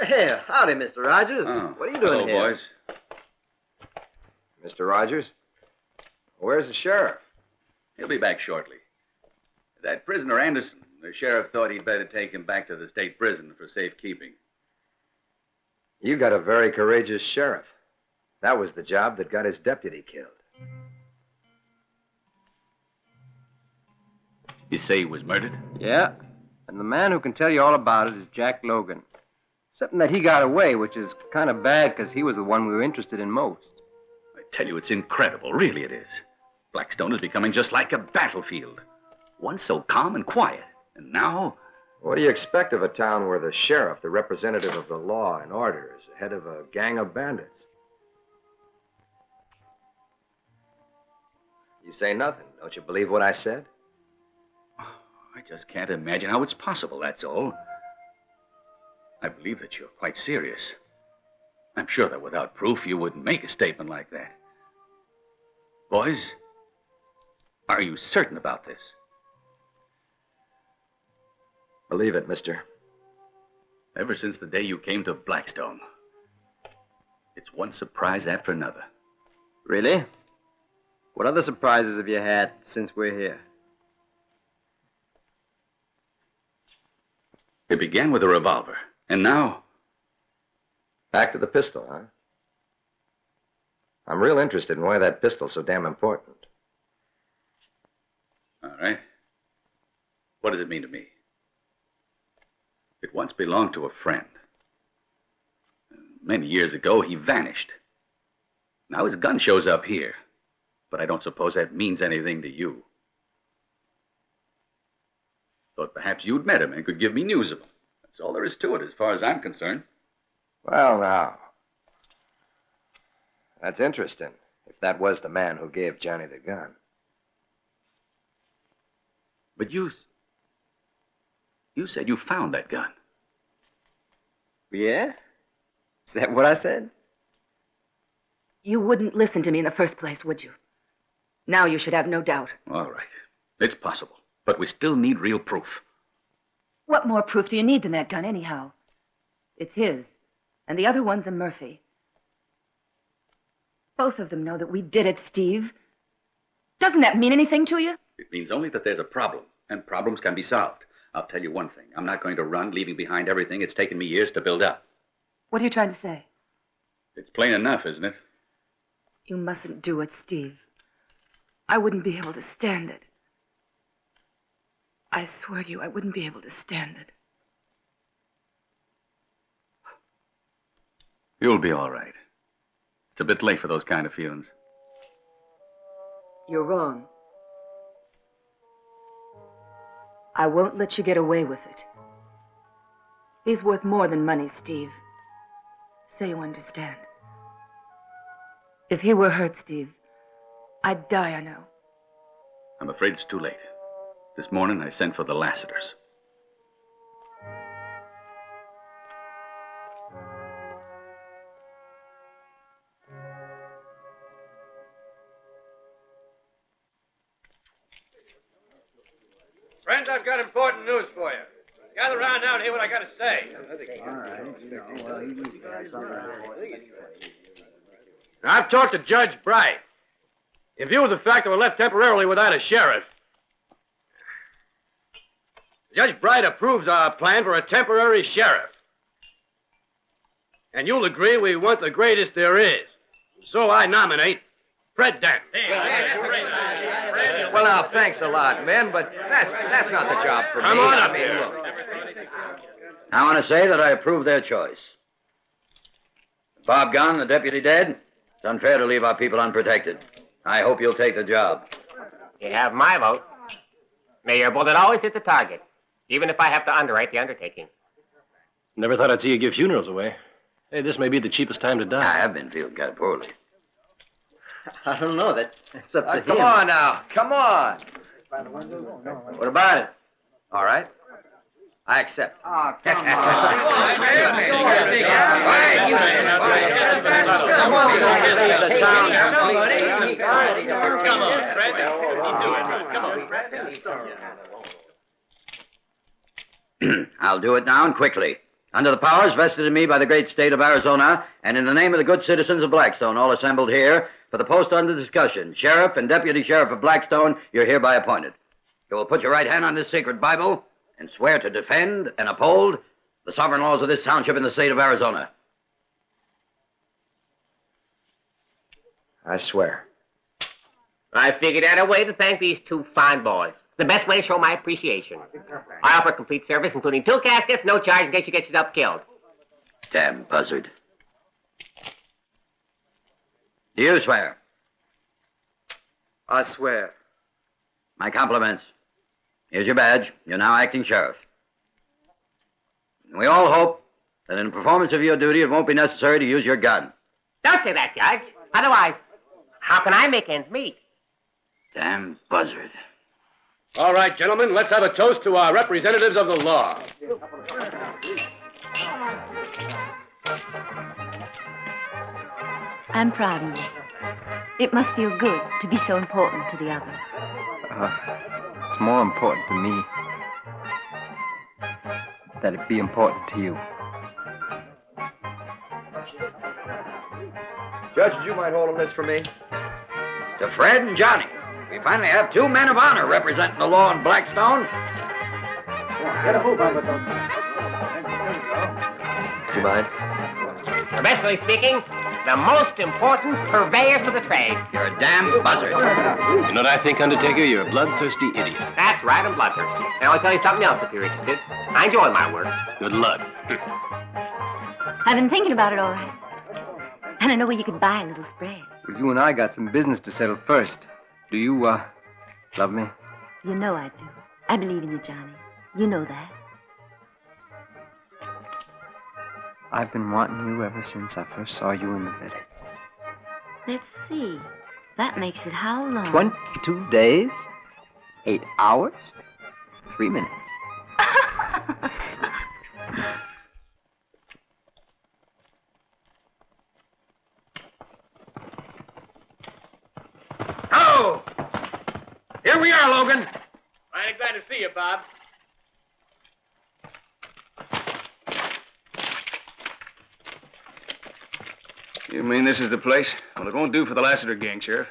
Hey, howdy, Mr. Rogers. Oh, what are you doing hello, here? boys. Mr. Rogers? Where's the sheriff? He'll be back shortly. That prisoner Anderson, the sheriff thought he'd better take him back to the state prison for safekeeping. You got a very courageous sheriff. That was the job that got his deputy killed. You say he was murdered? Yeah, and the man who can tell you all about it is Jack Logan. Something that he got away, which is kind of bad because he was the one we were interested in most. I tell you, it's incredible. Really it is. Blackstone is becoming just like a battlefield. Once so calm and quiet, and now... What do you expect of a town where the sheriff, the representative of the law and order, is the head of a gang of bandits? You say nothing. Don't you believe what I said? I just can't imagine how it's possible, that's all. I believe that you're quite serious. I'm sure that without proof, you wouldn't make a statement like that. Boys, are you certain about this? Believe it, mister. Ever since the day you came to Blackstone, it's one surprise after another. Really? What other surprises have you had since we're here? It began with a revolver, and now... Back to the pistol, huh? I'm real interested in why that pistol's so damn important. All right. What does it mean to me? It once belonged to a friend. Many years ago, he vanished. Now his gun shows up here, but I don't suppose that means anything to you. Thought perhaps you'd met him and could give me news of him. That's all there is to it, as far as I'm concerned. Well, now. That's interesting, if that was the man who gave Johnny the gun. But you said you found that gun. Yeah? Is that what I said? You wouldn't listen to me in the first place, would you? Now you should have no doubt. All right. It's possible. But we still need real proof. What more proof do you need than that gun, anyhow? It's his, and the other one's a Murphy. Both of them know that we did it, Steve. Doesn't that mean anything to you? It means only that there's a problem, and problems can be solved. I'll tell you one thing. I'm not going to run, leaving behind everything it's taken me years to build up. What are you trying to say? It's plain enough, isn't it? You mustn't do it, Steve. I wouldn't be able to stand it. I swear to you, I wouldn't be able to stand it. You'll be all right. It's a bit late for those kind of feelings. You're wrong. I won't let you get away with it. He's worth more than money, Steve. Say you understand. If he were hurt, Steve, I'd die, I know. I'm afraid it's too late. This morning I sent for the Lassiters. Friends, I've got important news for you. Gather around now and hear what I got to say. Now, I've talked to Judge Bright. In view of the fact that we're left temporarily without a sheriff, Judge Bright approves our plan for a temporary sheriff. And you'll agree we want the greatest there is. So I nominate Fred Dent. Well, now, thanks a lot, men, but that's not the job for me. Come on up I mean, here. look. I want to say that I approve their choice. Bob gone, the deputy dead. It's unfair to leave our people unprotected. I hope you'll take the job. You have my vote. Mayor Bullet always hit the target, even if I have to underwrite the undertaking. Never thought I'd see you give funerals away. Hey, this may be the cheapest time to die. I have been feeling kind of poorly. I don't know. That's up to him. Come on now. Come on. What about it? All right. I accept. Oh, come on. Come on, Fred. Come on, Fred. I'll do it now and quickly. Under the powers vested in me by the great state of Arizona, and in the name of the good citizens of Blackstone, all assembled here, for the post under discussion, Sheriff and Deputy Sheriff of Blackstone, you're hereby appointed. You will put your right hand on this sacred Bible and swear to defend and uphold the sovereign laws of this township in the state of Arizona. I swear. I figured out a way to thank these two fine boys. The best way to show my appreciation. I offer complete service, including 2 caskets, no charge in case you get yourself killed. Damn buzzard. Do you swear? I swear. My compliments. Here's your badge. You're now acting sheriff. We all hope that in the performance of your duty, it won't be necessary to use your gun. Don't say that, Judge. Otherwise, how can I make ends meet? Damn buzzard. All right, gentlemen, let's have a toast to our representatives of the law. I'm proud of you. It must feel good to be so important to the others. It's more important to me that it be important to you. Judge, would you mind holding this for me? To Fred and Johnny, we finally have 2 men of honor representing the law in Blackstone. Do you mind? Professionally speaking, the most important purveyors of the trade. You're a damn buzzard. You know what I think, Undertaker? You're a bloodthirsty idiot. That's right, I'm bloodthirsty. And I'll tell you something else if you're interested. I enjoy my work. Good luck. I've been thinking about it all right. And I know where you could buy a little spread. Well, you and I got some business to settle first. Do you, love me? You know I do. I believe in you, Johnny. You know that. I've been wanting you ever since I first saw you in the village. Let's see. That makes it how long? 22 days, 8 hours, 3 minutes. Oh! Here we are, Logan. Mighty glad to see you, Bob. You mean this is the place? Well, it won't do for the Lassiter gang, Sheriff.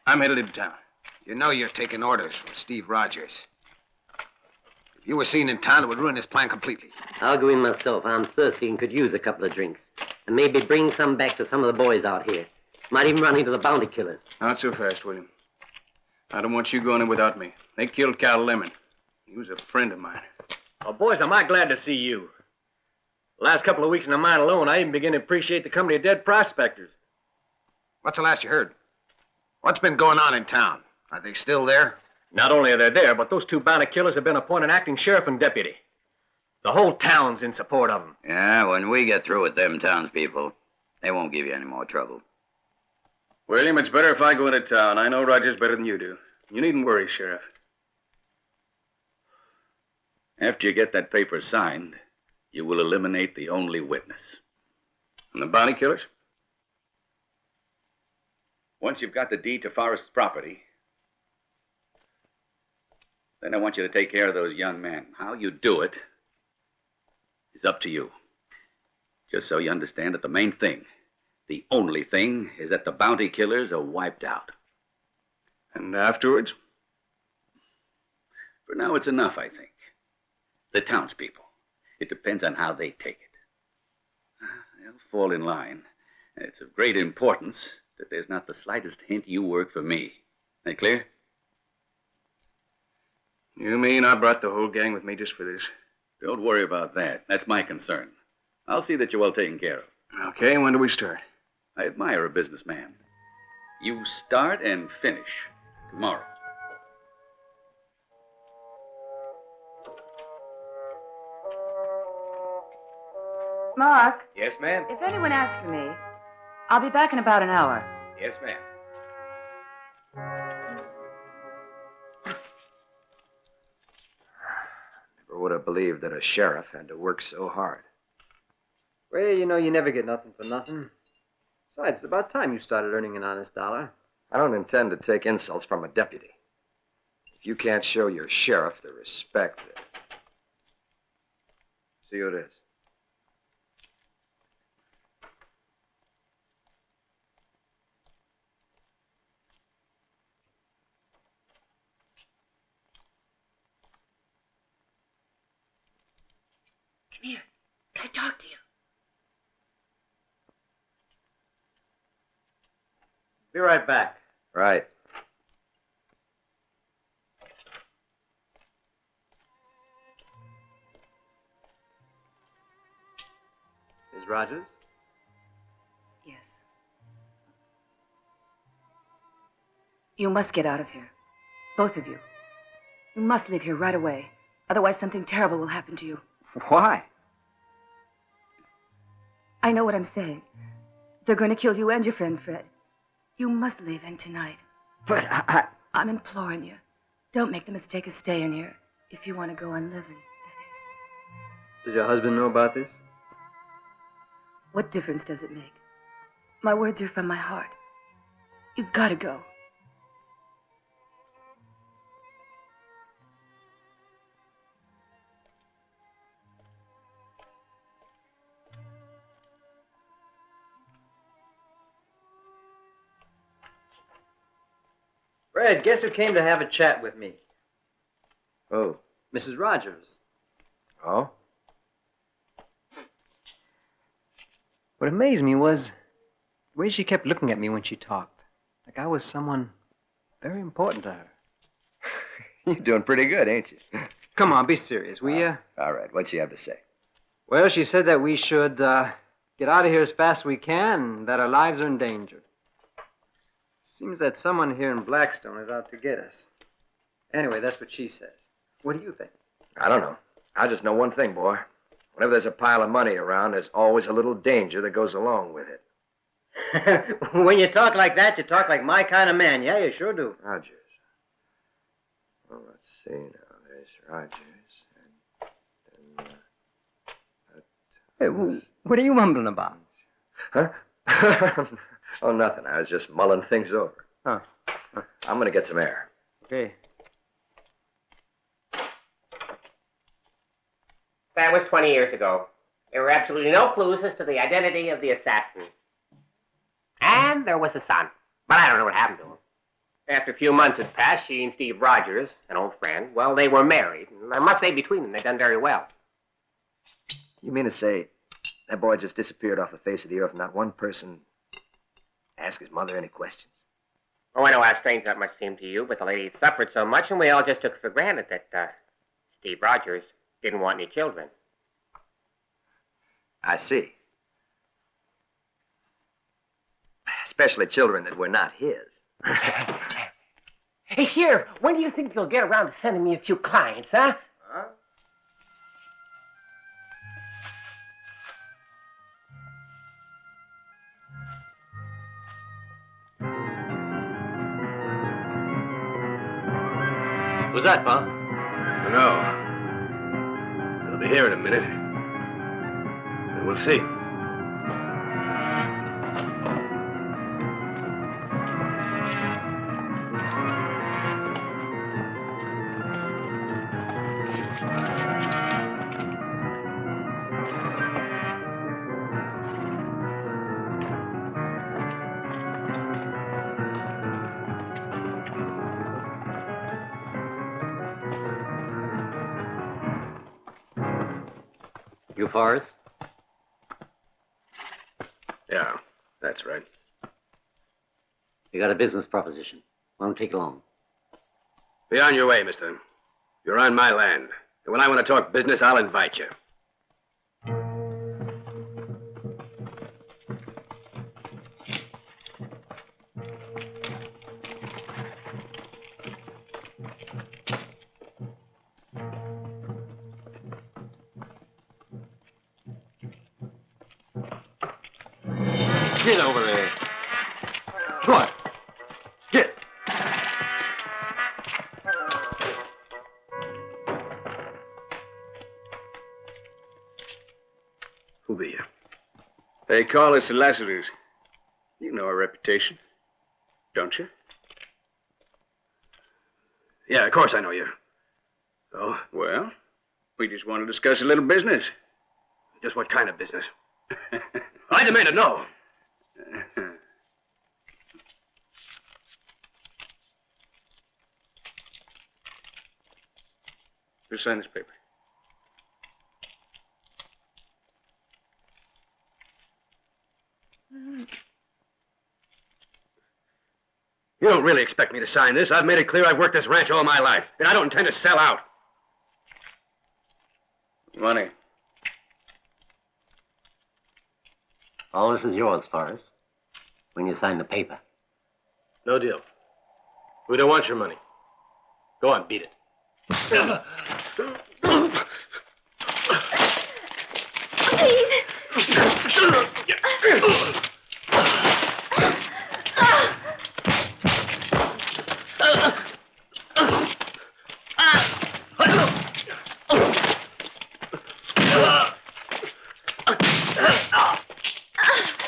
I'm headed into town. You know you're taking orders from Steve Rogers. If you were seen in town, it would ruin his plan completely. I'll go in myself. I'm thirsty and could use a couple of drinks. And maybe bring some back to some of the boys out here. Might even run into the bounty killers. Not so fast, William. I don't want you going in without me. They killed Cal Lemon. He was a friend of mine. Well, boys, I'm mighty glad to see you. The last couple of weeks in the mine alone, I even begin to appreciate the company of dead prospectors. What's the last you heard? What's been going on in town? Are they still there? Not only are they there, but those two bounty killers have been appointed acting sheriff and deputy. The whole town's in support of them. Yeah, when we get through with them townspeople, they won't give you any more trouble. William, it's better if I go into town. I know Rogers better than you do. You needn't worry, Sheriff. After you get that paper signed, you will eliminate the only witness. And the bounty killers? Once you've got the deed to Forrest's property, then I want you to take care of those young men. How you do it is up to you. Just so you understand that the main thing, the only thing, is that the bounty killers are wiped out. And afterwards? For now, it's enough, I think. The townspeople. It depends on how they take it. They'll fall in line. And it's of great importance that there's not the slightest hint you work for me. That clear? You mean I brought the whole gang with me just for this? Don't worry about that. That's my concern. I'll see that you're well taken care of. Okay, when do we start? I admire a businessman. You start and finish tomorrow. Mark, Yes, ma'am? if anyone asks for me, I'll be back in about an hour. Yes, ma'am. Never would have believed that a sheriff had to work so hard. Well, you know you never get nothing for nothing. Besides, it's about time you started earning an honest dollar. I don't intend to take insults from a deputy. If you can't show your sheriff the respect that... See who it is. Come here. Can I talk to you? Be right back. Right. Miss Rogers? Yes. You must get out of here. Both of you. You must leave here right away. Otherwise, something terrible will happen to you. Why? I know what I'm saying. They're going to kill you and your friend Fred. You must leave in tonight. But I'm imploring you. Don't make the mistake of staying here if you want to go on living. Does your husband know about this? What difference does it make? My words are from my heart. You've got to go. Fred, guess who came to have a chat with me? Oh. Mrs. Rogers. Oh? What amazed me was the way she kept looking at me when she talked. Like I was someone very important to her. You're doing pretty good, ain't you? Come on, be serious, will you? All right, what'd she have to say? Well, she said that we should get out of here as fast as we can and that our lives are in danger. Seems that someone here in Blackstone is out to get us. Anyway, that's what she says. What do you think? I don't know. I just know one thing, boy. Whenever there's a pile of money around, there's always a little danger that goes along with it. When you talk like that, you talk like my kind of man. Yeah, you sure do. Rogers. Well, let's see now. There's Rogers. And then, Hey, what are you mumbling about? Huh? Oh, nothing. I was just mulling things over. Huh. I'm going to get some air. Okay. That was 20 years ago. There were absolutely no clues as to the identity of the assassin. And there was a son. But I don't know what happened to him. After a few months had passed, she and Steve Rogers, an old friend, well, they were married. And I must say, between them, they've done very well. You mean to say that boy just disappeared off the face of the earth and not one person asked his mother any questions? Oh, I know how strange that must seem to you, but the lady had suffered so much, and we all just took for granted that Steve Rogers didn't want any children. I see. Especially children that were not his. Hey, Sheriff, when do you think you'll get around to sending me a few clients, huh? Who's that, Pa? No. They'll be here in a minute. And we'll see. You Forrest? Yeah, that's right. You got a business proposition. Won't take long. Be on your way, mister. You're on my land. And when I want to talk business, I'll invite you. Get over there. Go on. Get. Who be you? They call us the Lassiters. You know our reputation, don't you? Yeah, of course I know you. So? Well, we just want to discuss a little business. Just what kind of business? I demand to know. Just sign this paper. You don't really expect me to sign this. I've made it clear I've worked this ranch all my life, and I don't intend to sell out. Money. All this is yours, Forrest, when you sign the paper. No deal. We don't want your money. Go on, beat it.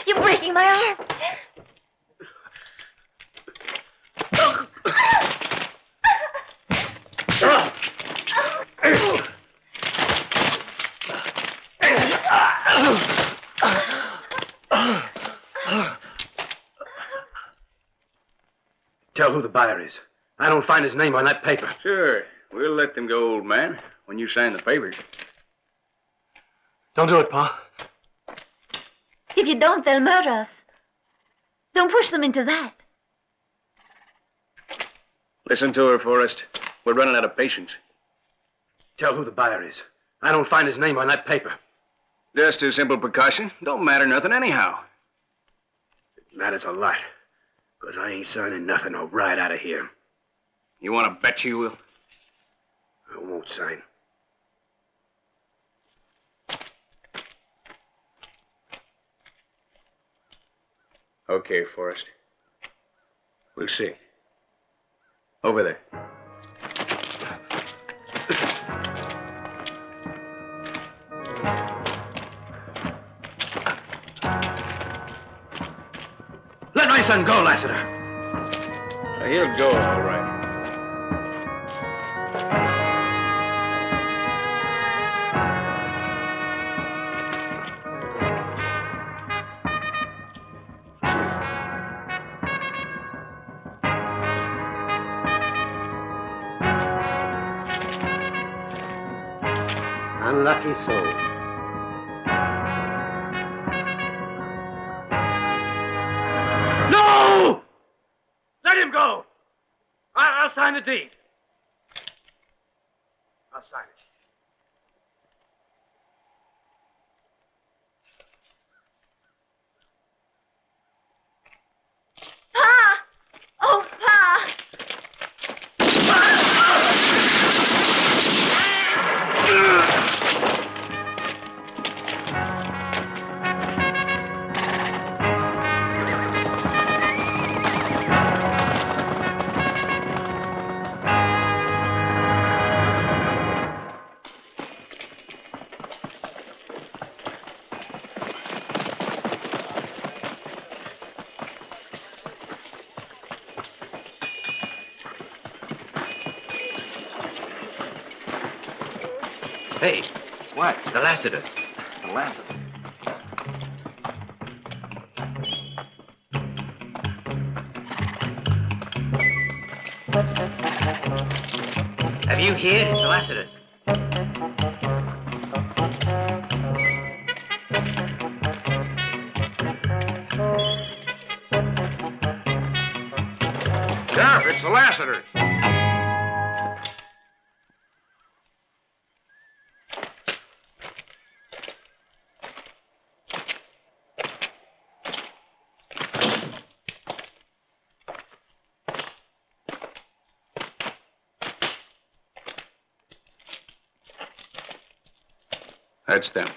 You're breaking my arm. Tell who the buyer is. I don't find his name on that paper. Sure. We'll let them go, old man, when you sign the papers. Don't do it, Pa. If you don't, they'll murder us. Don't push them into that. Listen to her, Forrest. We're running out of patience. Tell who the buyer is. I don't find his name on that paper. Just a simple precaution. Don't matter nothing anyhow. It matters a lot. Because I ain't signing nothing or right out of here. You want to bet you will? I won't sign. Okay, Forrest. We'll see. Over there. Let my son go, Lassiter. He'll go, all right. Unlucky soul. No! Let him go! I'll sign the deed. I'll sign it. Hey, What? the Lassiter. The Lassiter. Have you heard? It's the Lassiter. Sheriff, it's the Lassiters. That's them.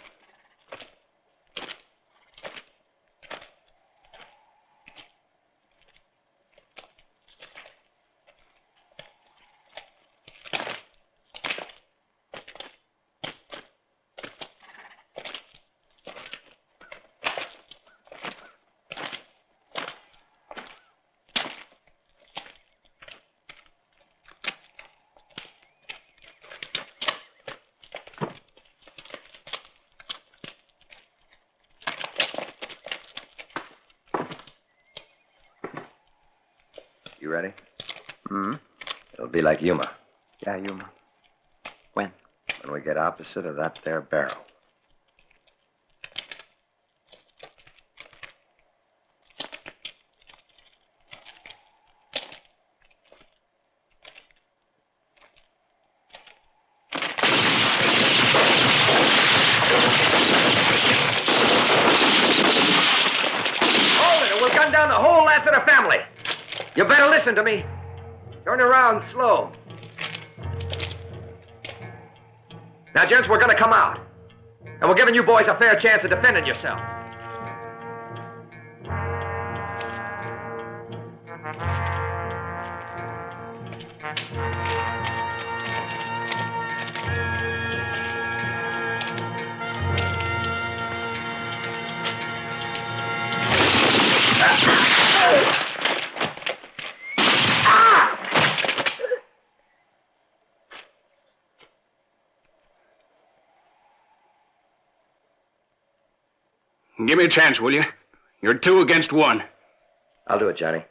You ready? Hmm? It'll be like Yuma Yeah, Yuma. When? when we get opposite of that there barrel. Hold it, or we'll gun down the whole Lassiter family. You better listen to me. Turn around slow. Now, gents, we're gonna come out. And we're giving you boys a fair chance of defending yourselves. Give me a chance, will you? You're 2 against 1. I'll do it, Johnny.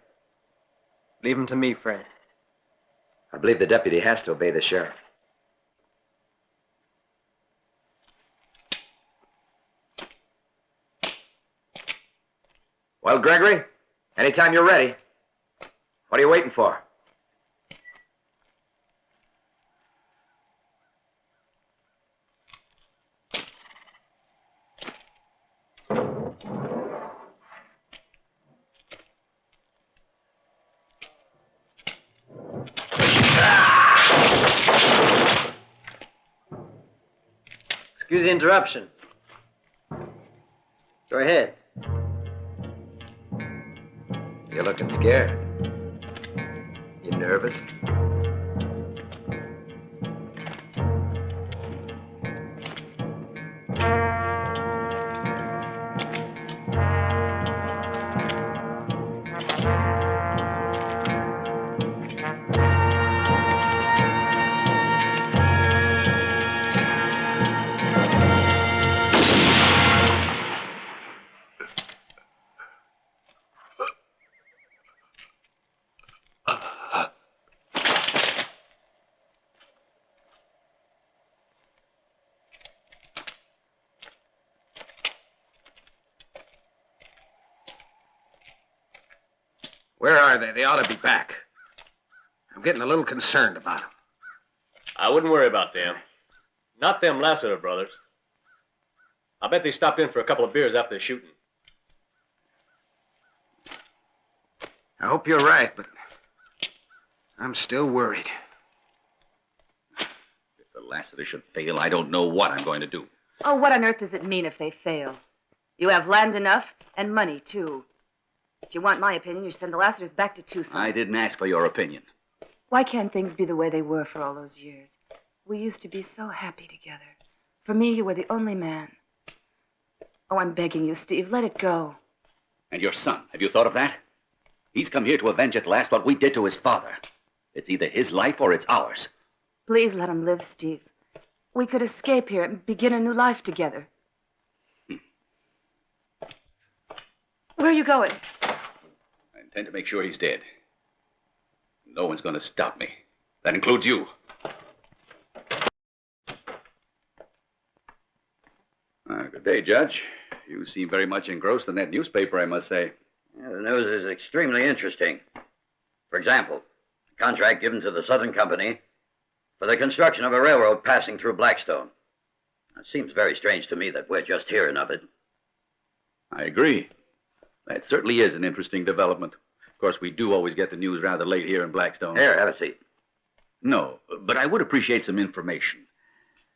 Leave him to me, Fred. I believe the deputy has to obey the sheriff. Well, Gregory, anytime you're ready. What are you waiting for? Excuse the interruption. Go ahead. You're looking scared. You nervous? Where are they? They ought to be back. I'm getting a little concerned about them. I wouldn't worry about them. Not them Lassiter brothers. I bet they stopped in for a couple of beers after the shooting. I hope you're right, but I'm still worried. If the Lassiter should fail, I don't know what I'm going to do. Oh, what on earth does it mean if they fail? You have land enough and money, too. If you want my opinion, you should send the Lassiters back to Tucson. I didn't ask for your opinion. Why can't things be the way they were for all those years? We used to be so happy together. For me, you were the only man. Oh, I'm begging you, Steve, let it go. And your son, have you thought of that? He's come here to avenge at last what we did to his father. It's either his life or it's ours. Please let him live, Steve. we could escape here and begin a new life together. Where are you going? I intend to make sure he's dead. No one's going to stop me. That includes you. Good day, Judge. You seem very much engrossed in that newspaper, I must say. Yeah, the news is extremely interesting. For example, a contract given to the Southern Company for the construction of a railroad passing through Blackstone. It seems very strange to me that we're just hearing of it. I agree. That certainly is an interesting development. Of course, we do always get the news rather late here in Blackstone. Here, have a seat. No, but I would appreciate some information.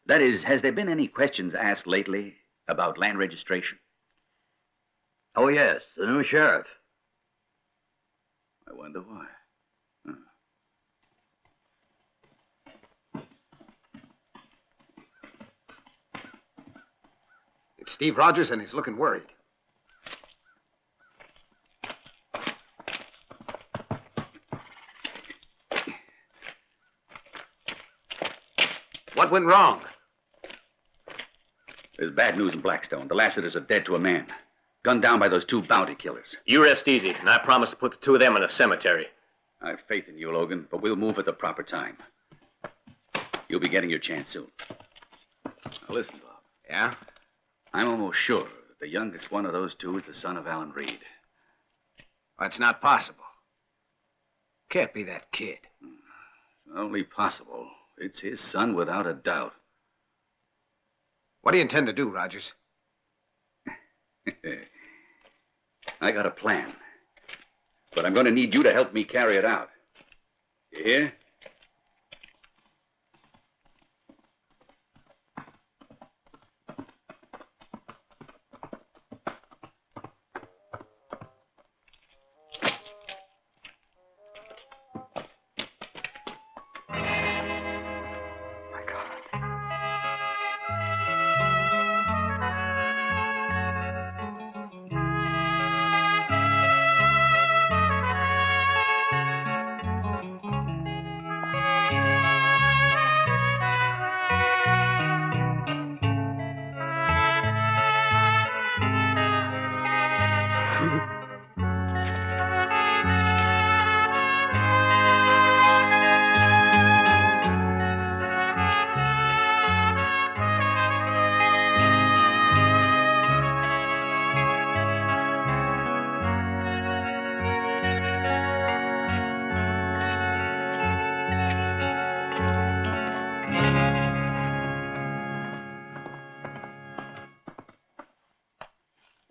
That is, has there been any questions asked lately about land registration? Oh, yes, the new sheriff. I wonder why. It's Steve Rogers, and he's looking worried. What went wrong? There's bad news in Blackstone. The Lassiters are dead to a man. Gunned down by those two bounty killers. You rest easy, and I promise to put the two of them in a cemetery. I have faith in you, Logan, but we'll move at the proper time. You'll be getting your chance soon. Now listen, Bob. Yeah? I'm almost sure that the youngest one of those two is the son of Alan Reed. That's not possible. Can't be that kid. It's only possible. It's his son without a doubt. What do you intend to do, Rogers? I got a plan. But I'm going to need you to help me carry it out. You hear?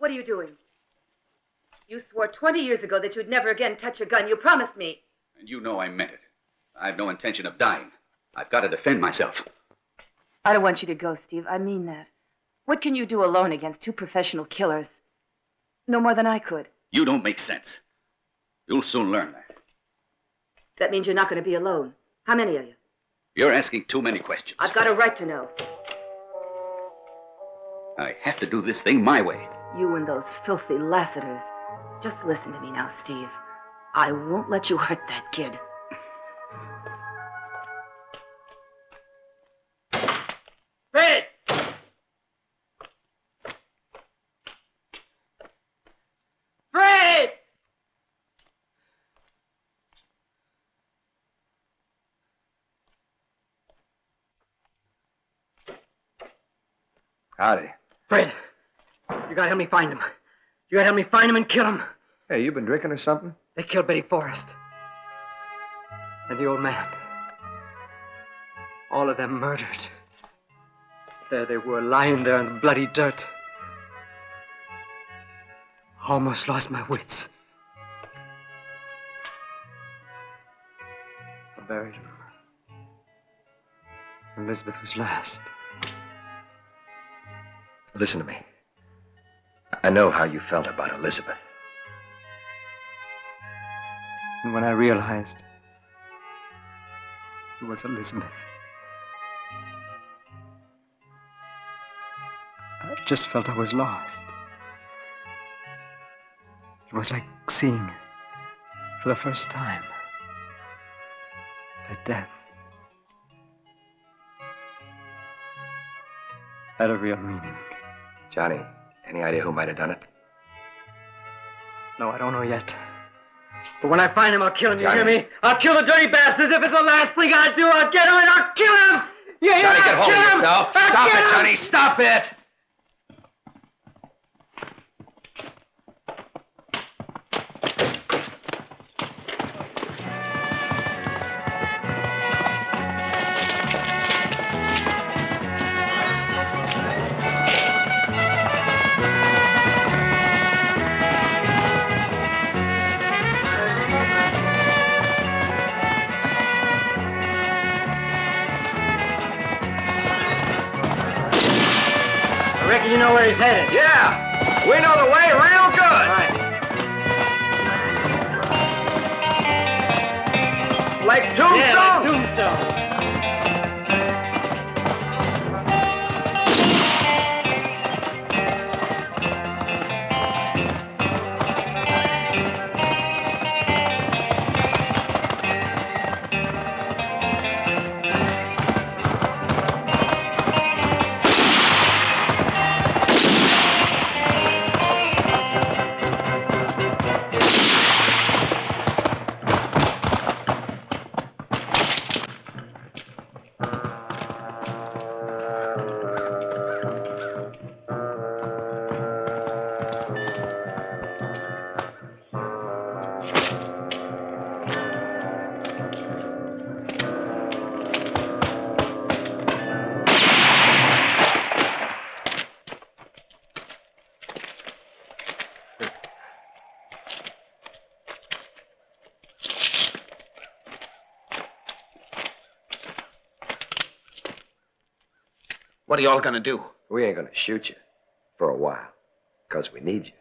What are you doing? You swore 20 years ago that you'd never again touch a gun. You promised me. And you know I meant it. I have no intention of dying. I've got to defend myself. I don't want you to go, Steve. I mean that. What can you do alone against two professional killers? No more than I could. You don't make sense. You'll soon learn that. That means you're not going to be alone. How many of you? You're asking too many questions. I've got a right to know. I have to do this thing my way. You and those filthy Lassiters. Just listen to me now, Steve. I won't let you hurt that kid. Fred! Fred! Howdy. Fred, you gotta help me find him. You gotta help me find him and kill him. Hey, you been drinking or something? They killed Betty Forrest. And the old man. All of them murdered. There they were, lying there in the bloody dirt. Almost lost my wits. I buried him. Elizabeth was last. Listen to me. I know how you felt about Elizabeth. And when I realized it was Elizabeth, I just felt I was lost. It was like seeing, for the first time, that death had a real meaning. Johnny, any idea who might have done it? No, I don't know yet. But when I find him, I'll kill him. You Johnny. hear me? I'll kill the dirty bastards. If it's the last thing I do, I'll get him and I'll kill him. You hear Johnny, me? get I'll hold kill of him. yourself. I'll Stop kill it, him. Johnny. Stop it. I reckon you know where he's headed. Yeah, we know the way real good. Like Tombstone? Yeah, like Tombstone. What are y'all gonna do? We ain't gonna shoot you for a while, because we need you.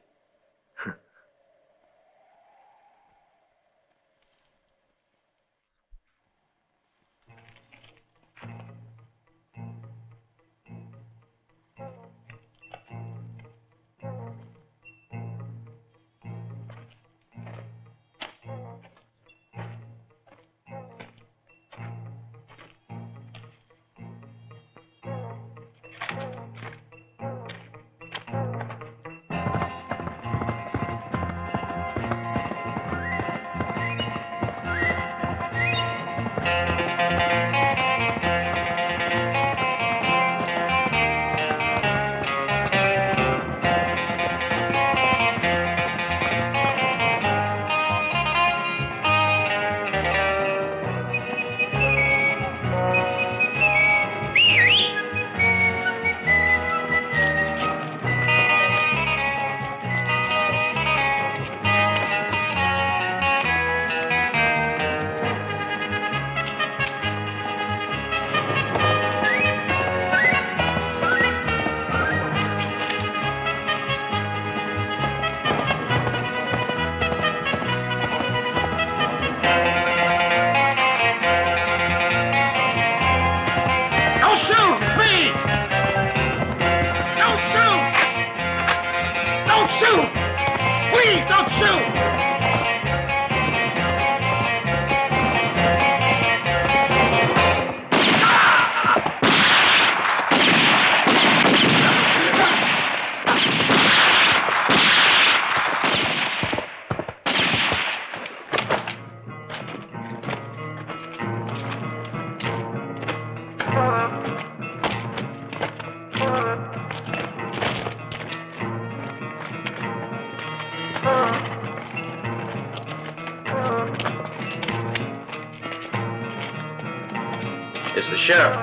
It's the sheriff.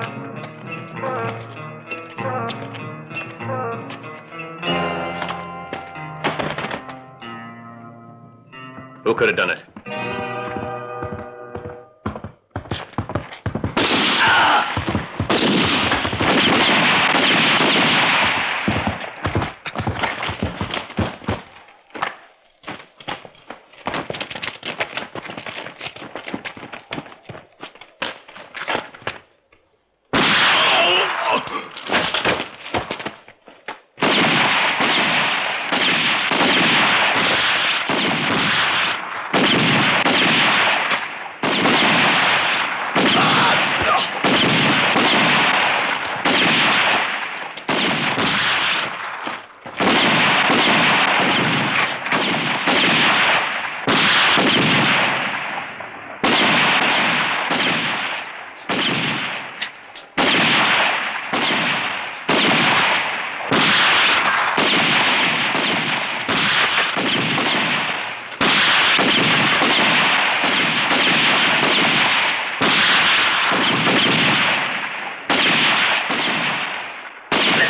Who could have done it?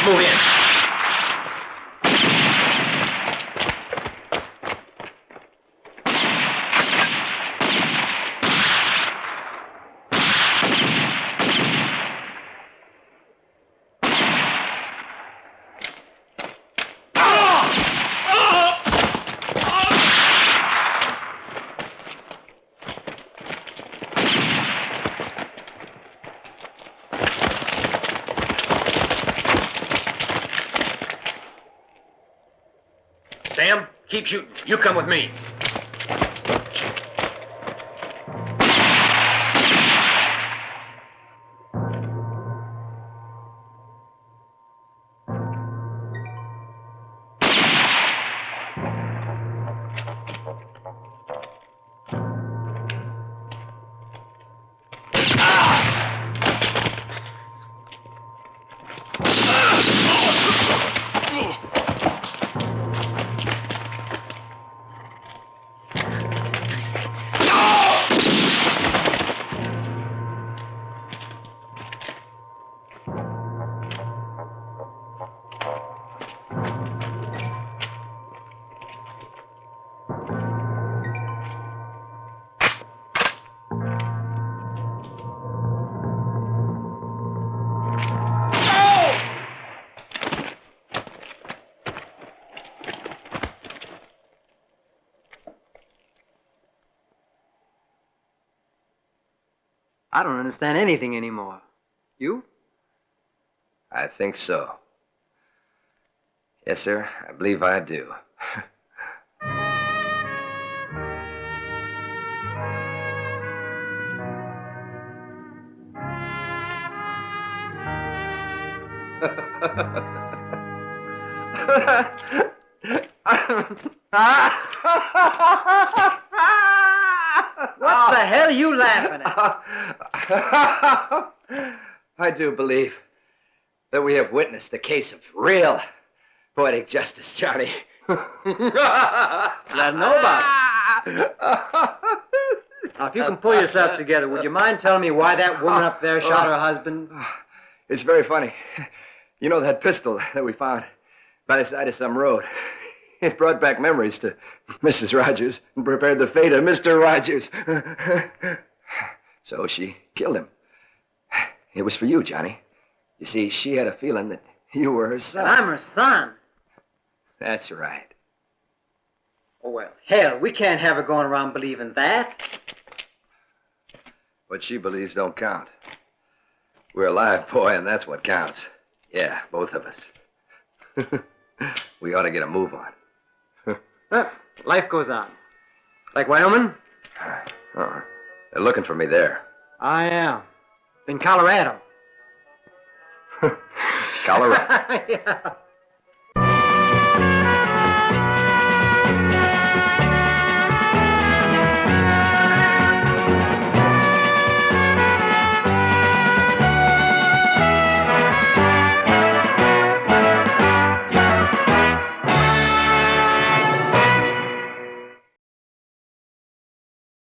move in. Sam, keep shooting. You come with me. I don't understand anything anymore. You? I think so. Yes, sir. I believe I do. What the hell are you laughing at? I do believe that we have witnessed a case of real poetic justice, Johnny. Let know about it. Now, if you can pull yourself together, would you mind telling me why that woman up there shot her husband? It's very funny. You know that pistol that we found by the side of some road? It brought back memories to Mrs. Rogers and prepared the fate of Mr. Rogers. So she killed him. It was for you, Johnny. You see, she had a feeling that you were her son. I'm her son. That's right. Oh, well, hell, we can't have her going around believing that. What she believes don't count. We're alive, boy, and that's what counts. Yeah, both of us. We ought to get a move on. Life goes on. Like Wyoming? They're looking for me there. I am. In Colorado. Colorado. Yeah.